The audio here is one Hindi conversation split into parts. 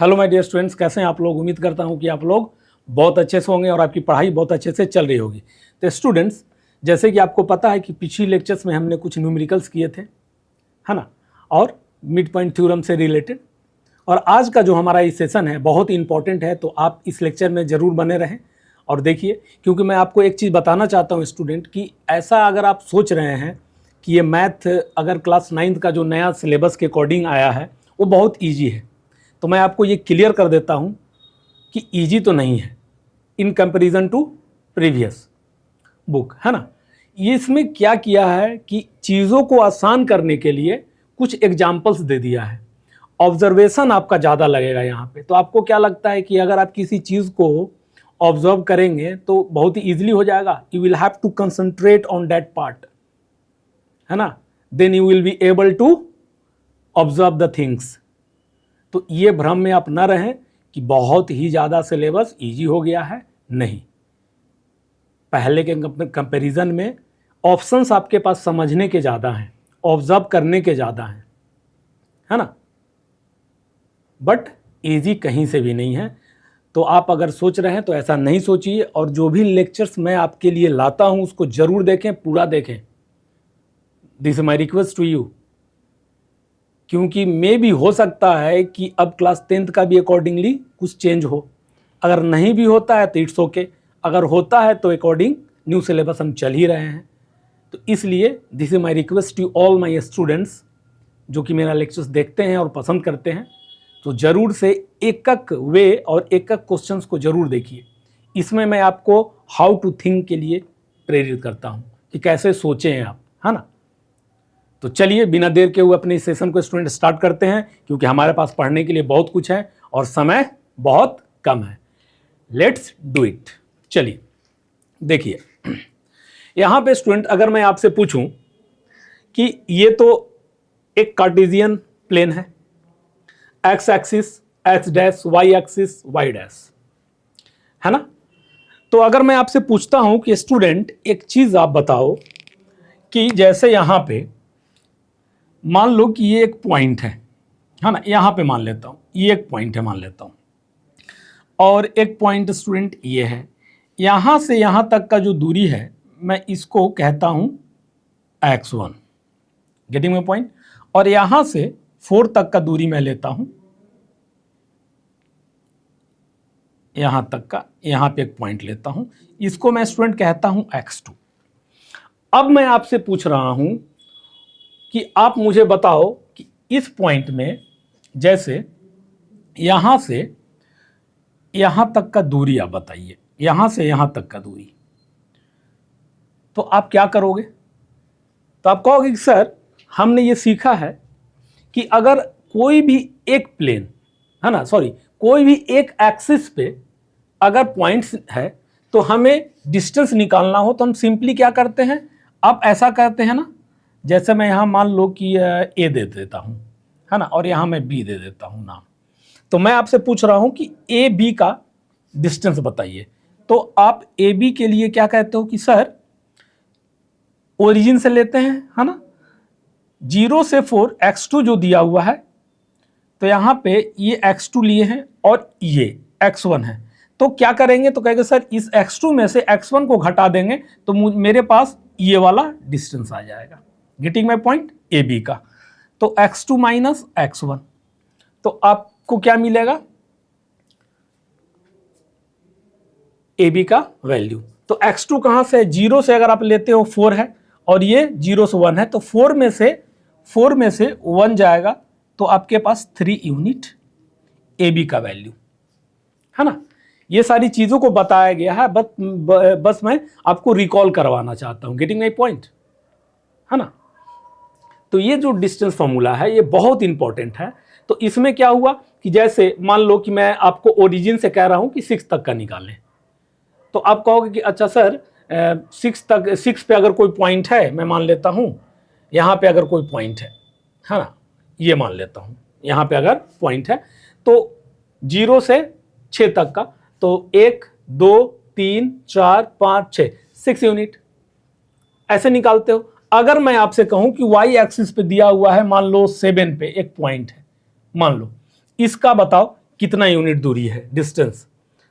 हेलो माय डियर स्टूडेंट्स, कैसे हैं आप लोग। उम्मीद करता हूं कि आप लोग बहुत अच्छे से होंगे और आपकी पढ़ाई बहुत अच्छे से चल रही होगी। तो स्टूडेंट्स, जैसे कि आपको पता है कि पिछली लेक्चर्स में हमने कुछ न्यूमेरिकल्स किए थे, है ना, और मिड पॉइंट थ्योरम से रिलेटेड। और आज का जो हमारा ये सेशन है बहुत ही इंपॉर्टेंट है, तो आप इस लेक्चर में ज़रूर बने रहें और देखिए, क्योंकि मैं आपको एक चीज़ बताना चाहता हूँ स्टूडेंट कि ऐसा अगर आप सोच रहे हैं कि ये मैथ अगर क्लास 9th का जो नया सिलेबस के अकॉर्डिंग आया है वो बहुत ईजी है, तो मैं आपको ये क्लियर कर देता हूँ कि ईजी तो नहीं है in comparison to previous book, है ना। ये इसमें क्या किया है कि चीज़ों को आसान करने के लिए कुछ एग्जाम्पल्स दे दिया है। ऑब्जर्वेशन आपका ज़्यादा लगेगा यहाँ पे। तो आपको क्या लगता है कि अगर आप किसी चीज़ को ऑब्जर्व करेंगे तो बहुत ही ईजिली हो जाएगा। You will have to concentrate on that part, है ना, then you will be able to observe the things. तो ये भ्रम में आप ना रहें कि बहुत ही ज़्यादा सिलेबस इजी हो गया है, नहीं। पहले के कंपैरिजन में ऑप्शंस आपके पास समझने के ज़्यादा हैं, ऑब्जर्व करने के ज़्यादा हैं, है ना, बट इजी कहीं से भी नहीं है। तो आप अगर सोच रहे हैं तो ऐसा नहीं सोचिए, और जो भी लेक्चर्स मैं आपके लिए लाता हूं उसको ज़रूर देखें, पूरा देखें। This is my request to you, क्योंकि मे भी हो सकता है कि अब क्लास 10th का भी अकॉर्डिंगली कुछ चेंज हो। अगर नहीं भी होता है तो इट्स ओके, अगर होता है तो अकॉर्डिंग न्यू सिलेबस हम चल ही रहे हैं। तो इसलिए this is my request to all my students जो कि मेरा लेक्चर्स देखते हैं और पसंद करते हैं, तो ज़रूर से एक एक वे और एक एक क्वेश्चंस को ज़रूर देखिए। इसमें मैं आपको हाउ टू थिंक के लिए प्रेरित करता हूँ कि कैसे सोचें आप, है ना। तो चलिए बिना देर के हुए अपने इस सेशन को स्टूडेंट स्टार्ट करते हैं, क्योंकि हमारे पास पढ़ने के लिए बहुत कुछ है और समय बहुत कम है। Let's do it. चलिए देखिए, यहाँ पे स्टूडेंट अगर मैं आपसे पूछूं कि ये तो एक कार्टेशियन प्लेन है, x axis X dash, Y axis Y dash, है ना। तो अगर मैं आपसे पूछता हूं कि स्टूडेंट एक चीज़ आप बताओ कि जैसे यहाँ पे मान लो कि ये एक पॉइंट है ना, यहाँ पे मान लेता हूँ ये एक पॉइंट है, मान लेता हूँ, और एक पॉइंट स्टूडेंट ये है। यहाँ से यहाँ तक का जो दूरी है मैं इसको कहता हूँ x1, गेटिंग माय पॉइंट। और यहाँ से 4 तक का दूरी मैं लेता हूँ, यहाँ तक का, यहाँ पे एक पॉइंट लेता हूँ, इसको मैं स्टूडेंट कहता हूँ x2। अब मैं आपसे पूछ रहा हूँ कि आप मुझे बताओ कि इस पॉइंट में जैसे यहाँ से यहाँ तक का दूरी आप बताइए, यहाँ से यहाँ तक का दूरी, तो आप क्या करोगे। तो आप कहोगे कि सर हमने ये सीखा है कि अगर कोई भी एक प्लेन, है ना, सॉरी, कोई भी एक एक्सिस पे अगर पॉइंट्स है तो हमें डिस्टेंस निकालना हो तो हम सिंपली क्या करते हैं, आप ऐसा करते हैं ना, जैसे मैं यहाँ मान लो कि ए दे देता हूँ, है ना, और यहाँ मैं बी दे देता हूँ नाम। तो मैं आपसे पूछ रहा हूँ कि ए बी का डिस्टेंस बताइए। तो आप ए बी के लिए क्या कहते हो कि सर ओरिजिन से लेते हैं, है ना, 0 से 4 x2 जो दिया हुआ है, तो यहाँ पे ये x2 लिए हैं और ये x1 है। तो क्या करेंगे, तो कहेंगे सर इस x2 में से x1 को घटा देंगे तो मेरे पास ये वाला डिस्टेंस आ जाएगा। Getting my point, A B का। तो x2 माइनस x1, तो आपको क्या मिलेगा, ए बी का वैल्यू। तो x2 कहाँ से है, 0 से अगर आप लेते हो 4 है, और ये 0 से 1 है, तो 4 में से 1 जाएगा, तो आपके पास 3 यूनिट ए बी का वैल्यू, है ना। ये सारी चीज़ों को बताया गया है, बस मैं आपको रिकॉल करवाना चाहता हूँ। गेटिंग माय पॉइंट, है ना। तो ये जो डिस्टेंस फॉर्मूला है ये बहुत इंपॉर्टेंट है। तो इसमें क्या हुआ कि जैसे मान लो कि मैं आपको ओरिजिन से कह रहा हूँ कि 6 तक का निकालें, तो आप कहोगे कि अच्छा सर 6 पे अगर कोई पॉइंट है, मैं मान लेता हूँ यहाँ पे अगर कोई पॉइंट है ना, ये मान लेता हूँ यहाँ पे अगर पॉइंट है, तो 0 से 6 तक का, तो 1 2 3 4 5 6, 6 यूनिट ऐसे निकालते हो। अगर मैं आपसे कहूँ कि वाई एक्सिस पे दिया हुआ है मान लो 7 पे एक पॉइंट है, मान लो, इसका बताओ कितना यूनिट दूरी है, डिस्टेंस,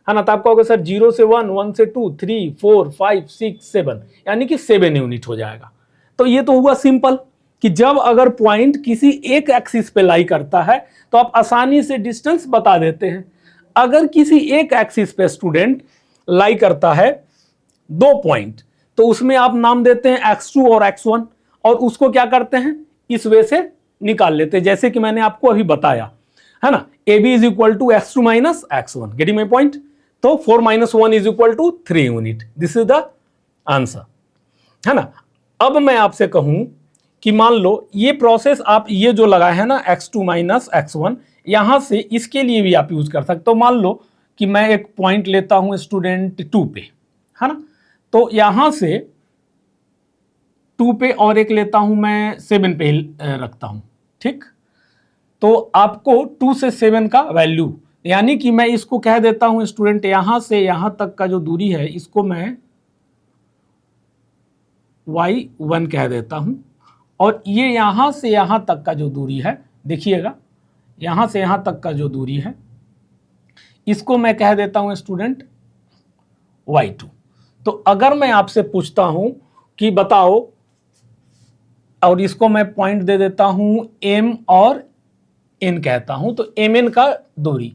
है ना। तो आप कहोगे सर 0 से 1, 1 से 2, 3, 4, 5, 6, 7, यानी कि 7 यूनिट हो जाएगा। तो ये तो हुआ सिंपल कि जब अगर पॉइंट किसी एक एक्सिस पे लाई करता है तो आप आसानी से डिस्टेंस बता देते हैं। अगर किसी एक एक्सिस पे स्टूडेंट लाई करता है 2 पॉइंट, तो उसमें आप नाम देते हैं x2 और x1, और उसको क्या करते हैं, इस वे से निकाल लेते हैं, जैसे कि मैंने आपको अभी बताया, है ना। AB is equal to x2 minus x1, getting my point. तो 4 - 1 is equal to 3 unit, this is the answer, है ना। अब मैं आपसे कहूं कि मान लो ये प्रोसेस आप ये जो लगाए हैं ना x2 माइनस x1, यहां से इसके लिए भी आप यूज कर सकते हो। मान लो कि मैं एक पॉइंट लेता हूं स्टूडेंट 2 पे, है ना। तो यहां से 2 पे और एक लेता हूं मैं 7 पे रखता हूं, ठीक। तो आपको 2 से 7 का वैल्यू, यानी कि मैं इसको कह देता हूं स्टूडेंट यहां से यहां तक का जो दूरी है इसको मैं y1 कह देता हूं, और ये यहां से यहां तक का जो दूरी है, देखिएगा यहां से यहां तक का जो दूरी है इसको मैं कह देता हूं स्टूडेंट y2। तो अगर मैं आपसे पूछता हूं कि बताओ, और इसको मैं पॉइंट दे देता हूं m और n कहता हूं, तो mn का दूरी,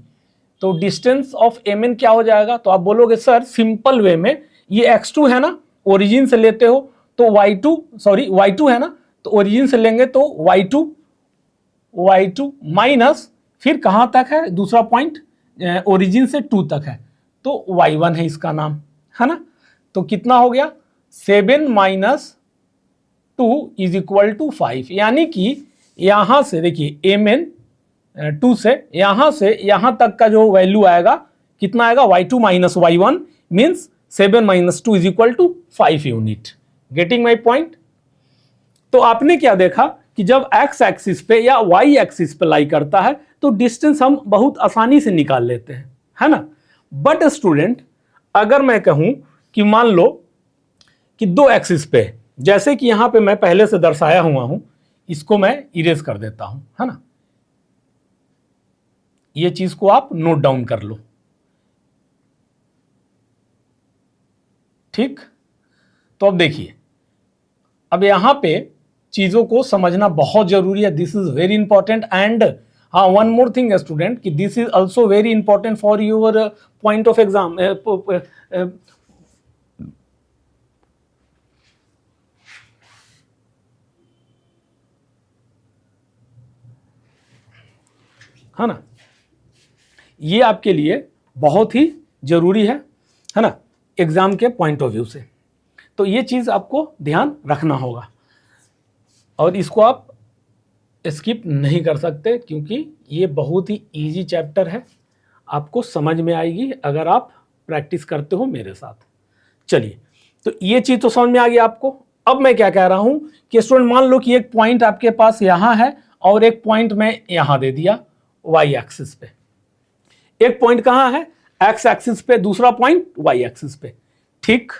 तो डिस्टेंस ऑफ mn क्या हो जाएगा। तो आप बोलोगे सर सिंपल वे में ये x2 है ना, ओरिजिन से लेते हो तो y2 है ना, तो ओरिजिन से लेंगे तो y2 माइनस फिर कहां तक है दूसरा पॉइंट, ओरिजिन से 2 तक है, तो y1 है इसका नाम, है ना। तो कितना हो गया, 7 - 2 इज इक्वल टू 5, यानी कि यहां से देखिए mn 2 से यहां तक का जो वैल्यू आएगा कितना आएगा, y2 minus y1 means 7 - 2 is equal to 5 unit, getting my point. तो आपने क्या देखा कि जब x एक्सिस पे या y एक्सिस पे लाई करता है तो डिस्टेंस हम बहुत आसानी से निकाल लेते हैं, है ना। बट स्टूडेंट अगर मैं कहूं कि मान लो कि 2 एक्सिस पे, जैसे कि यहां पे मैं पहले से दर्शाया हुआ हूं, इसको मैं इरेज कर देता हूं, है ना। ये चीज को आप नोट डाउन कर लो, ठीक। तो अब देखिए, अब यहां पे चीजों को समझना बहुत जरूरी है, this is very important. And हाँ, वन मोर थिंग स्टूडेंट कि this is also very important for your point of exam, है ना। ये आपके लिए बहुत ही जरूरी है ना, एग्जाम के पॉइंट ऑफ व्यू से। तो ये चीज आपको ध्यान रखना होगा, और इसको आप स्किप नहीं कर सकते, क्योंकि ये बहुत ही इजी चैप्टर है, आपको समझ में आएगी अगर आप प्रैक्टिस करते हो मेरे साथ। चलिए, तो ये चीज तो समझ में आ गई आपको। अब मैं क्या कह रहा हूं कि स्टूडेंट मान लो कि एक पॉइंट आपके पास यहां है और एक पॉइंट मैं यहां दे दिया वाई एक्सिस पे। एक पॉइंट कहां है, एक्स एक्सिस पे, दूसरा पॉइंट वाई एक्सिस पे, ठीक।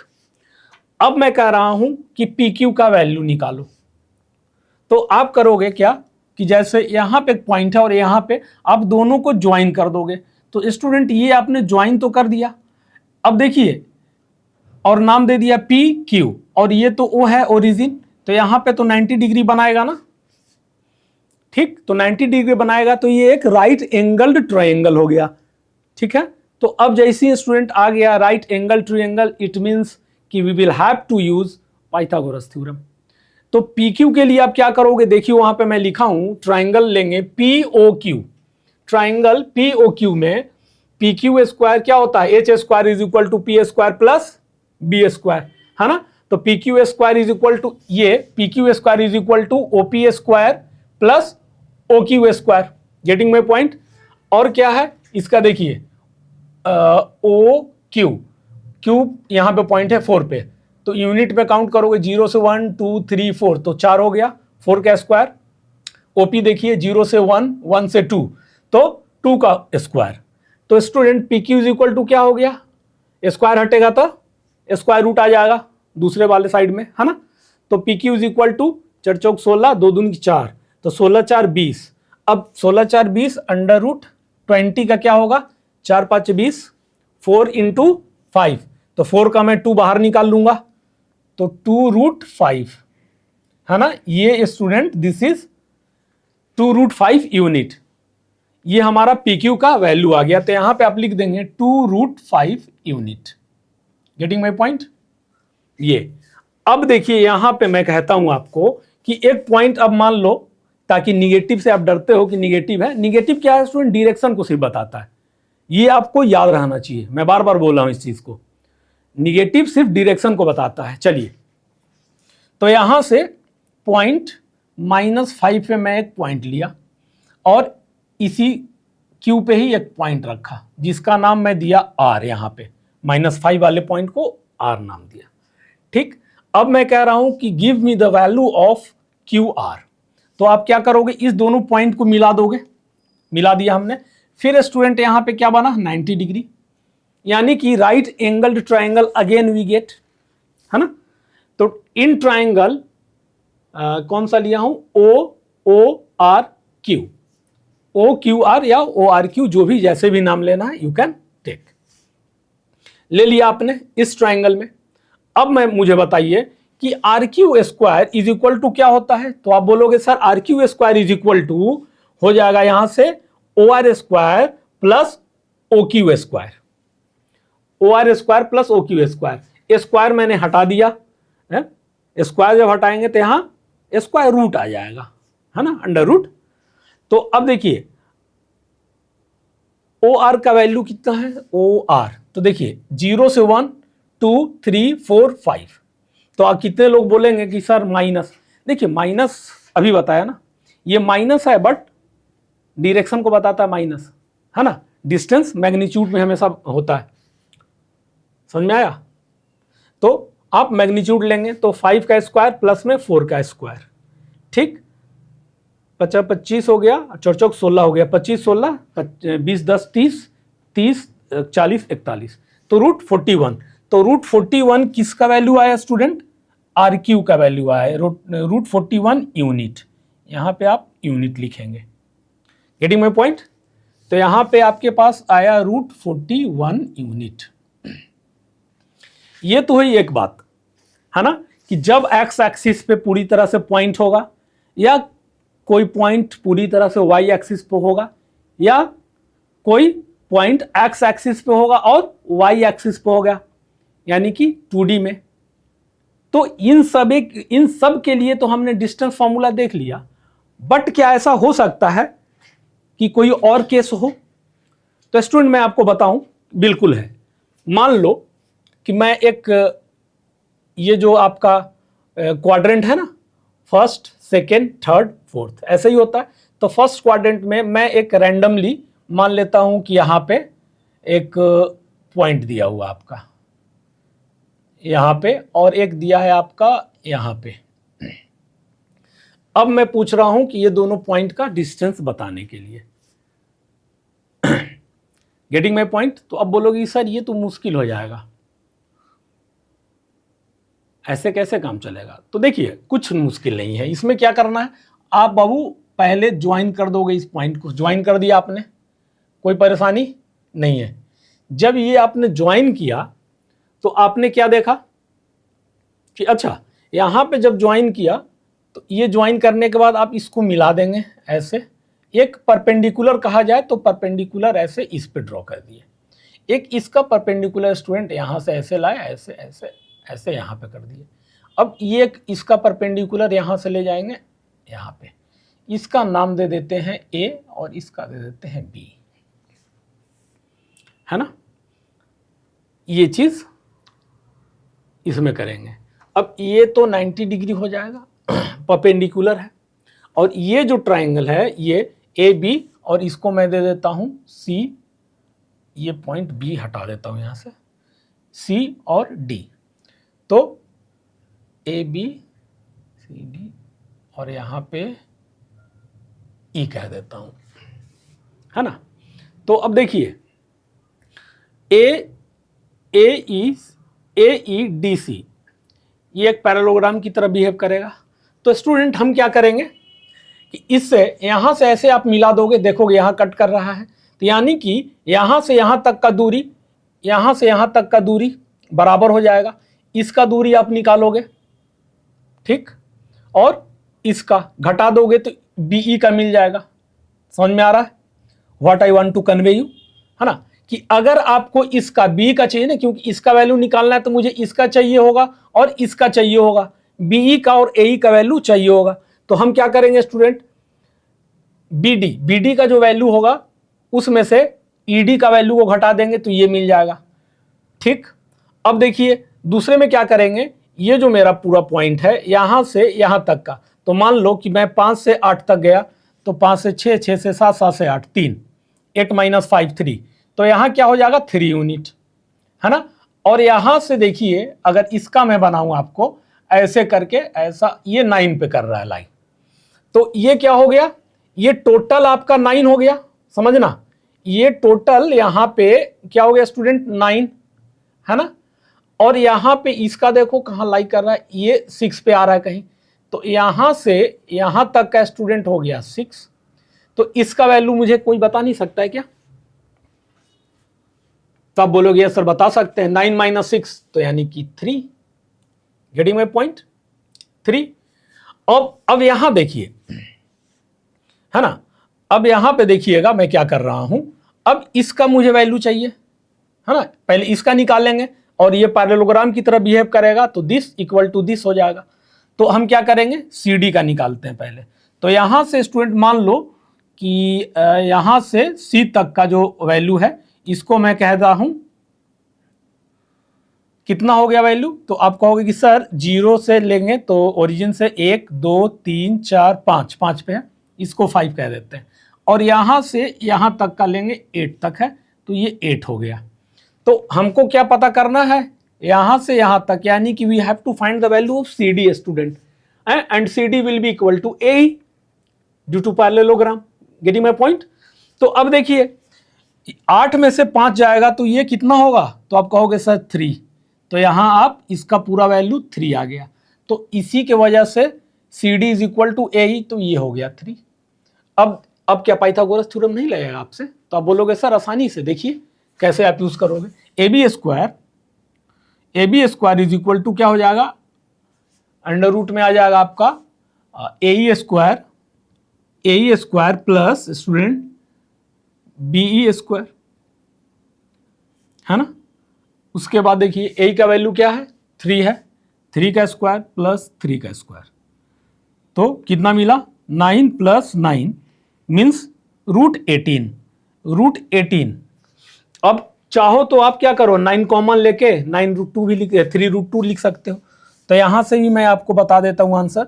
अब मैं कह रहा हूं कि पी क्यू का वैल्यू निकालो। तो आप करोगे क्या कि जैसे यहां पे एक पॉइंट है और यहां पे आप दोनों को ज्वाइन कर दोगे। तो स्टूडेंट ये आपने ज्वाइन तो कर दिया, अब देखिए, और नाम दे दिया पी क्यू, और ये तो ओ है ओरिजिन, तो यहां पे तो 90 डिग्री बनाएगा ना, ठीक। तो 90 डिग्री बनाएगा, तो ये एक राइट एंगल्ड ट्रायंगल हो गया, ठीक है। तो अब जैसे स्टूडेंट आ गया right angle triangle, it means कि we will have to use Pythagoras theorem. तो पी क्यू के लिए आप क्या करोगे, देखिए वहां पे मैं लिखा हूं, ट्रायंगल लेंगे P O Q, triangle P O Q में पी क्यू स्क्वायर क्या होता है, H square is equal to P square plus B square, है ना। तो P Q square is equal to, ये P Q square is equal to O P square plus O Q square, getting my point. और क्या है इसका, देखिए ओ क्यू, क्यूब यहां पे पॉइंट है 4 पे, तो यूनिट में काउंट करोगे 0 से 1 2 3 4, तो 4 हो गया, 4 का स्क्वायर। ओपी देखिए 0 से 1, 1 से 2, तो 2 का स्क्वायर। तो student P Q is equal to क्या हो गया, स्क्वायर हटेगा तो स्क्वायर रूट आ जाएगा दूसरे वाले साइड में, है ना। तो P Q is equal to 4 चौक 16, 2 दूनी 4, तो 16 4 20। अब 16 4 20 अंडर रूट 20 का क्या होगा, 4 5 20, 4 × 5, तो 4 का मैं 2 बाहर निकाल लूंगा, तो 2√5 है ना। ये स्टूडेंट दिस इज 2√5 यूनिट, ये हमारा PQ का वैल्यू आ गया। तो यहां पे आप लिख देंगे 2√5 यूनिट। Getting my point. ये अब देखिए यहां पे मैं कहता हूं आपको कि एक पॉइंट अब मान लो, ताकि निगेटिव से आप डरते हो कि निगेटिव है, निगेटिव क्या है स्टूडेंट, डायरेक्शन को सिर्फ बताता है, ये आपको याद रहना चाहिए, मैं बार बार बोल रहा हूं इस चीज को, निगेटिव सिर्फ डायरेक्शन को बताता है। चलिए, तो यहां से पॉइंट -5 पे मैं एक पॉइंट लिया और इसी Q पे ही एक पॉइंट रखा जिसका नाम मैं दिया R, यहां पे -5 वाले पॉइंट को R नाम दिया। ठीक, अब मैं कह रहा हूं कि give me the value of QR, तो आप क्या करोगे, इस दोनों पॉइंट को मिला दोगे, मिला दिया हमने। फिर स्टूडेंट यहां पे क्या बना, 90 डिग्री, यानी कि right angled triangle again we get, है ना। तो इन ट्राइंगल कौन सा लिया हूं, OORQ, OQR या ORQ, जो भी जैसे भी नाम लेना है यू कैन टेक, ले लिया आपने इस ट्राइंगल में। अब मुझे बताइए कि RQ² इज इक्वल टू क्या होता है, तो आप बोलोगे sir RQ² is equal to हो जाएगा यहां से OR² plus OQ², OR² plus OQ², square मैंने हटा दिया है, स्क्वायर जब हटाएंगे तो यहां स्क्वायर रूट आ जाएगा, है ना, अंडर रूट। तो अब देखिए OR का वैल्यू कितना है, OR, तो देखिए 0 से 1 2 3 4 5, तो आप कितने लोग बोलेंगे कि सर माइनस, देखिए माइनस अभी बताया ना, ये माइनस है बट डायरेक्शन को बताता है माइनस, है ना, डिस्टेंस मैग्नीट्यूड में हमेशा होता है, समझ में आया। तो आप मैग्नीट्यूड लेंगे तो 5 का स्क्वायर प्लस में 4 का स्क्वायर, ठीक, 25 हो गया, 4 चौक 16 हो गया, 25 16 20 10 30 30 40 41, तो √41, तो √41 किसका वैल्यू आया स्टूडेंट, RQ का वैल्यू आया, √41 यूनिट, यहां पे आप यूनिट लिखेंगे। Getting my point. तो यहां पे आपके पास आया √41 यूनिट। ये तो हुई एक बात, है ना, कि जब एक्स एक्सिस पे पूरी तरह से पॉइंट होगा, या कोई पॉइंट पूरी तरह से वाई एक्सिस पे होगा, या कोई पॉइंट एक्स एक्सिस पे होगा और वाई एक्सिस पे होगा, यानी कि 2D में। तो इन सब के लिए तो हमने डिस्टेंस फॉर्मूला देख लिया, बट क्या ऐसा हो सकता है कि कोई और केस हो, तो स्टूडेंट मैं आपको बताऊं, बिल्कुल है। मान लो कि मैं एक, ये जो आपका क्वाड्रेंट है ना, फर्स्ट सेकेंड थर्ड फोर्थ, ऐसे ही होता है। तो फर्स्ट क्वाड्रेंट में मैं एक रैंडमली मान लेता हूं कि यहां पे एक पॉइंट दिया हुआ आपका यहां पे, और एक दिया है आपका यहां पे। अब मैं पूछ रहा हूं कि ये दोनों पॉइंट का डिस्टेंस बताने के लिए, गेटिंग माय पॉइंट। तो अब बोलोगे सर ये तो मुश्किल हो जाएगा, ऐसे कैसे काम चलेगा। तो देखिए कुछ मुश्किल नहीं है, इसमें क्या करना है, आप बाबू पहले ज्वाइन कर दोगे, इस पॉइंट को ज्वाइन कर दिया आपने, कोई परेशानी नहीं है। जब ये आपने ज्वाइन किया तो आपने क्या देखा कि अच्छा यहां पे जब ज्वाइन किया तो ये ज्वाइन करने के बाद आप इसको मिला देंगे, ऐसे एक परपेंडिकुलर कहा जाए तो परपेंडिकुलर ऐसे इस पे ड्रॉ कर दिए, एक इसका परपेंडिकुलर स्टूडेंट यहां से ऐसे लाए, ऐसे ऐसे ऐसे यहां पे कर दिए। अब ये इसका परपेंडिकुलर यहां से ले जाएंगे यहां पे, इसका नाम दे देते हैं A और इसका दे देते हैं B, है ना। ये चीज इसमें करेंगे। अब ये तो 90 डिग्री हो जाएगा, परपेंडिकुलर है, और ये जो ट्राइंगल है ये AB, और इसको मैं दे देता हूं C, ये पॉइंट B हटा देता हूं यहां से, C और D, तो AB CD और यहां पे E कह देता हूं, है ना। तो अब देखिए AEDC ये एक पैरेललोग्राम की तरह बिहेव करेगा। तो स्टूडेंट हम क्या करेंगे कि इससे यहां से ऐसे आप मिला दोगे, देखोगे यहां कट कर रहा है, तो यानी कि यहां से यहां तक का दूरी, यहां से यहां तक का दूरी बराबर हो जाएगा, इसका दूरी आप निकालोगे, ठीक, और इसका घटा दोगे तो BE का मिल जाएगा। समझ में आ रहा है what I want to convey you, है ना, कि अगर आपको इसका B का चाहिए ना, क्योंकि इसका वैल्यू निकालना है तो मुझे इसका चाहिए होगा और इसका चाहिए होगा, BE का और AE का वैल्यू चाहिए होगा। तो हम क्या करेंगे स्टूडेंट, BD का जो वैल्यू होगा उसमें से ED का वैल्यू को घटा देंगे तो ये मिल जाएगा, ठीक। अब देखिए दूसरे में क्या करेंगे, ये जो मेरा पूरा पॉइंट है यहां से यहां तक का, तो मान लो कि मैं 5 से 8 तक गया, तो 5 से 6, 6 से 7, 7 से 8, 3, 8 - 5 3, तो यहां क्या हो जाएगा 3 यूनिट, है ना। और यहां से देखिए अगर इसका मैं बनाऊं आपको ऐसे करके, ऐसा ये 9 पे कर रहा है लाइन, तो ये क्या हो गया, ये टोटल आपका 9 हो गया, समझना, ये टोटल यहां पे क्या हो गया स्टूडेंट 9, है ना। और यहां पे इसका देखो कहां लाइक कर रहा है, ये 6 पे आ रहा है कहीं, तो यहां से यहां तक का स्टूडेंट हो गया 6, तो इसका वैल्यू मुझे कोई बता नहीं सकता है क्या, तो आप बोलोगे सर बता सकते हैं, 9 - 6 तो यानी कि 3, गेटिंग माय पॉइंट, 3। अब यहां देखिए, है ना, अब यहां पे देखिएगा मैं क्या कर रहा हूं, अब इसका मुझे वैल्यू चाहिए, है ना, पहले इसका निकालेंगे और ये पैरेललोग्राम की तरह बिहेव करेगा तो दिस इक्वल टू दिस हो जाएगा। तो हम क्या करेंगे, CD का निकालते हैं पहले। तो यहां से स्टूडेंट मान लो कि यहां से C तक का जो वैल्यू है इसको मैं कहता हूं कितना हो गया वैल्यू, तो आप कहोगे कि सर 0 से लेंगे तो ओरिजिन से 1 2 3 4 5, 5 पे है, इसको 5 कह देते हैं, और यहां से यहां तक का लेंगे 8 तक है, तो ये 8 हो गया। तो हमको क्या पता करना है, यहां से यहां तक, यानी कि we have to find the value of CD student, and CD will be equal to AE due to parallelogram, getting my point. तो अब देखिए 8 में से 5 जाएगा तो ये कितना होगा, तो आप कहोगे सर 3, तो यहां आप इसका पूरा वैल्यू 3 आ गया, तो इसी के वजह से CD is equal to AE, तो ये हो गया 3। अब क्या पाइथागोरस थ्योरम नहीं लगेगा आपसे, तो आप बोलोगे सर आसानी से देखिए कैसे आप यूज करोगे, AB square is equal to क्या हो जाएगा, अंडर रूट में आ जाएगा आपका AE square plus student BE square, है ना। उसके बाद देखिए A का वैल्यू क्या है 3 है, 3 का स्क्वायर प्लस 3 का स्क्वायर, तो कितना मिला 9 + 9 मीन्स √18। अब चाहो तो आप क्या करो 9 कॉमन लेके 9√2 भी लिख 3√2 लिख सकते हो, तो यहां से भी मैं आपको बता देता हूं आंसर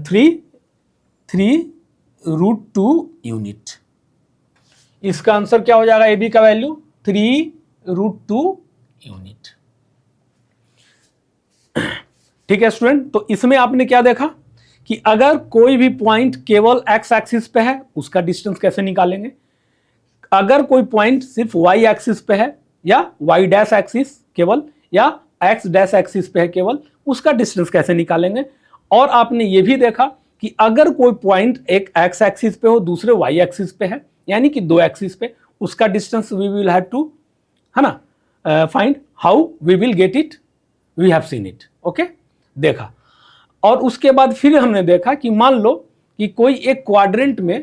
3√2 यूनिट। इसका आंसर क्या हो जाएगा, AB का वैल्यू 3√2 यूनिट। ठीक है स्टूडेंट, तो इसमें आपने क्या देखा कि अगर कोई भी पॉइंट केवल x एक्सिस पे है उसका डिस्टेंस कैसे निकालेंगे, अगर कोई पॉइंट सिर्फ y एक्सिस पे है या y डैश एक्सिस केवल या x डैश एक्सिस पे है केवल, उसका डिस्टेंस कैसे निकालेंगे। और आपने ये भी देखा कि अगर कोई पॉइंट एक x एक्सिस पे हो दूसरे y एक्सिस पे है, यानी कि 2 एक्सिस पे, उसका distance we will have to, है ना, find how we will get it, we have seen it, okay, देखा। और उसके बाद फिर हमने देखा कि मान लो कि कोई एक क्वाड्रेंट में,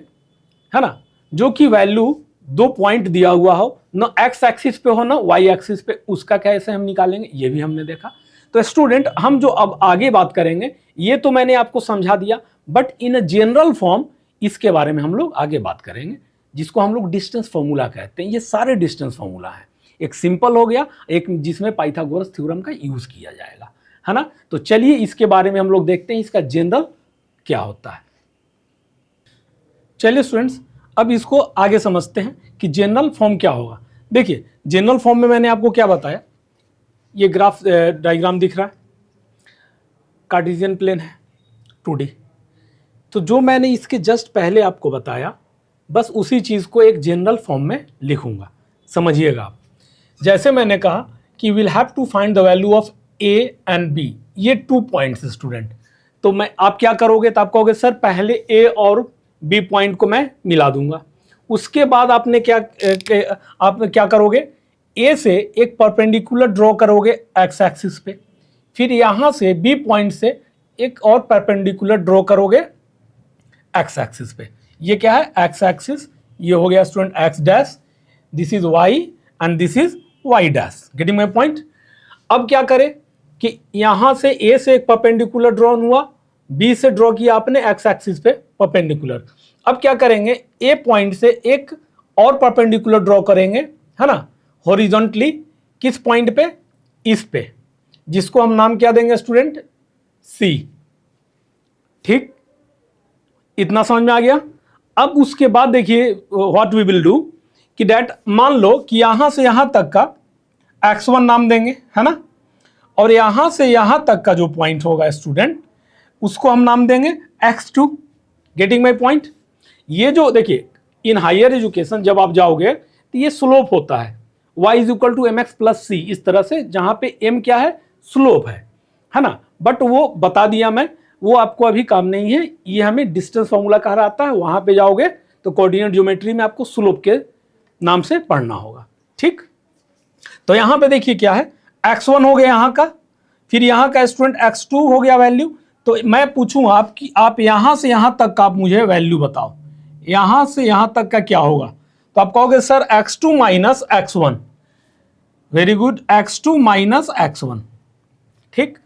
है ना, जो कि वैल्यू 2 पॉइंट दिया हुआ हो, ना x एक्सिस पे हो ना y एक्सिस पे, उसका कैसे हम निकालेंगे ये भी हमने देखा। तो स्टूडेंट हम जो अब आगे बात करेंगे ये तो मैंने आपको समझा दिया, but in a general form इसके बारे में हम लोग आगे बात करेंगे, जिसको हम लोग डिस्टेंस फॉर्मूला कहते हैं। ये सारे डिस्टेंस फॉर्मूला है, एक सिंपल हो गया, एक जिसमें पाइथागोरस थ्योरम का यूज किया जाएगा, है ना। तो चलिए इसके बारे में हम लोग देखते हैं इसका जनरल क्या होता है। चलिए स्टूडेंट्स अब इसको आगे समझते हैं कि जनरल फॉर्म क्या होगा। देखिए जनरल फॉर्म में मैंने आपको क्या बताया, ये ग्राफ डायग्राम दिख रहा है, कार्टेशियन प्लेन है 2D। तो जो मैंने इसके जस्ट पहले आपको बताया बस उसी चीज़ को एक जनरल फॉर्म में लिखूंगा, समझिएगा आप। जैसे मैंने कहा कि will have to find the value of A and B, ये 2 पॉइंट्स स्टूडेंट। तो आप क्या करोगे, तो आप कहोगे सर पहले A और B पॉइंट को मैं मिला दूंगा, उसके बाद आपने आप क्या करोगे, ए से एक परपेंडिकुलर ड्रॉ करोगे एक्स एक्सिस पे, फिर यहां से बी पॉइंट से एक और परपेंडिकुलर ड्रॉ करोगे एक्स एक्सिस पे। ये क्या है, एक्स एक्सिस, ये हो गया student x dash, this is y and this is y dash. Getting my point. अब क्या करें कि यहां से ए से एक परपेंडिकुलर ड्रॉ हुआ, बी से ड्रॉ किया आपने एक्स एक्सिस पे परपेंडिकुलर। अब क्या करेंगे, ए पॉइंट से एक और परपेंडिकुलर ड्रॉ करेंगे, है ना, हॉरिजॉन्टली, किस पॉइंट पे, इस पे, जिसको हम नाम क्या देंगे स्टूडेंट, सी। ठीक, इतना समझ में आ गया। अब उसके बाद देखिए व्हाट वी विल डू कि डेट, मान लो कि यहां से यहां तक का x1 नाम देंगे, है ना, और यहां से यहां तक का जो पॉइंट होगा स्टूडेंट, उसको हम नाम देंगे x2। Getting my point. ये जो देखिए इन हायर एजुकेशन जब आप जाओगे तो ये स्लोप होता है, y is equal to mx plus C, इस तरह से, जहां पे m क्या है, स्लोप है ना। बट वो बता दिया मैं, वो आपको अभी काम नहीं है, ये हमें डिस्टेंस फॉर्मूला कहा जाता है। वहां पे जाओगे तो कोऑर्डिनेट ज्योमेट्री में आपको स्लोप के नाम से पढ़ना होगा। ठीक, तो यहां पे देखिए क्या है, x1 हो गया यहां का, फिर यहां का स्टूडेंट x2 हो गया वैल्यू। तो मैं पूछूं आपकी, आप यहां से यहां तक का आप मुझे वैल्यू बताओ, यहां से यहां तक का क्या होगा। तो आप कहोगे sir x2 minus x1। Very good, x2 minus x1। ठीक,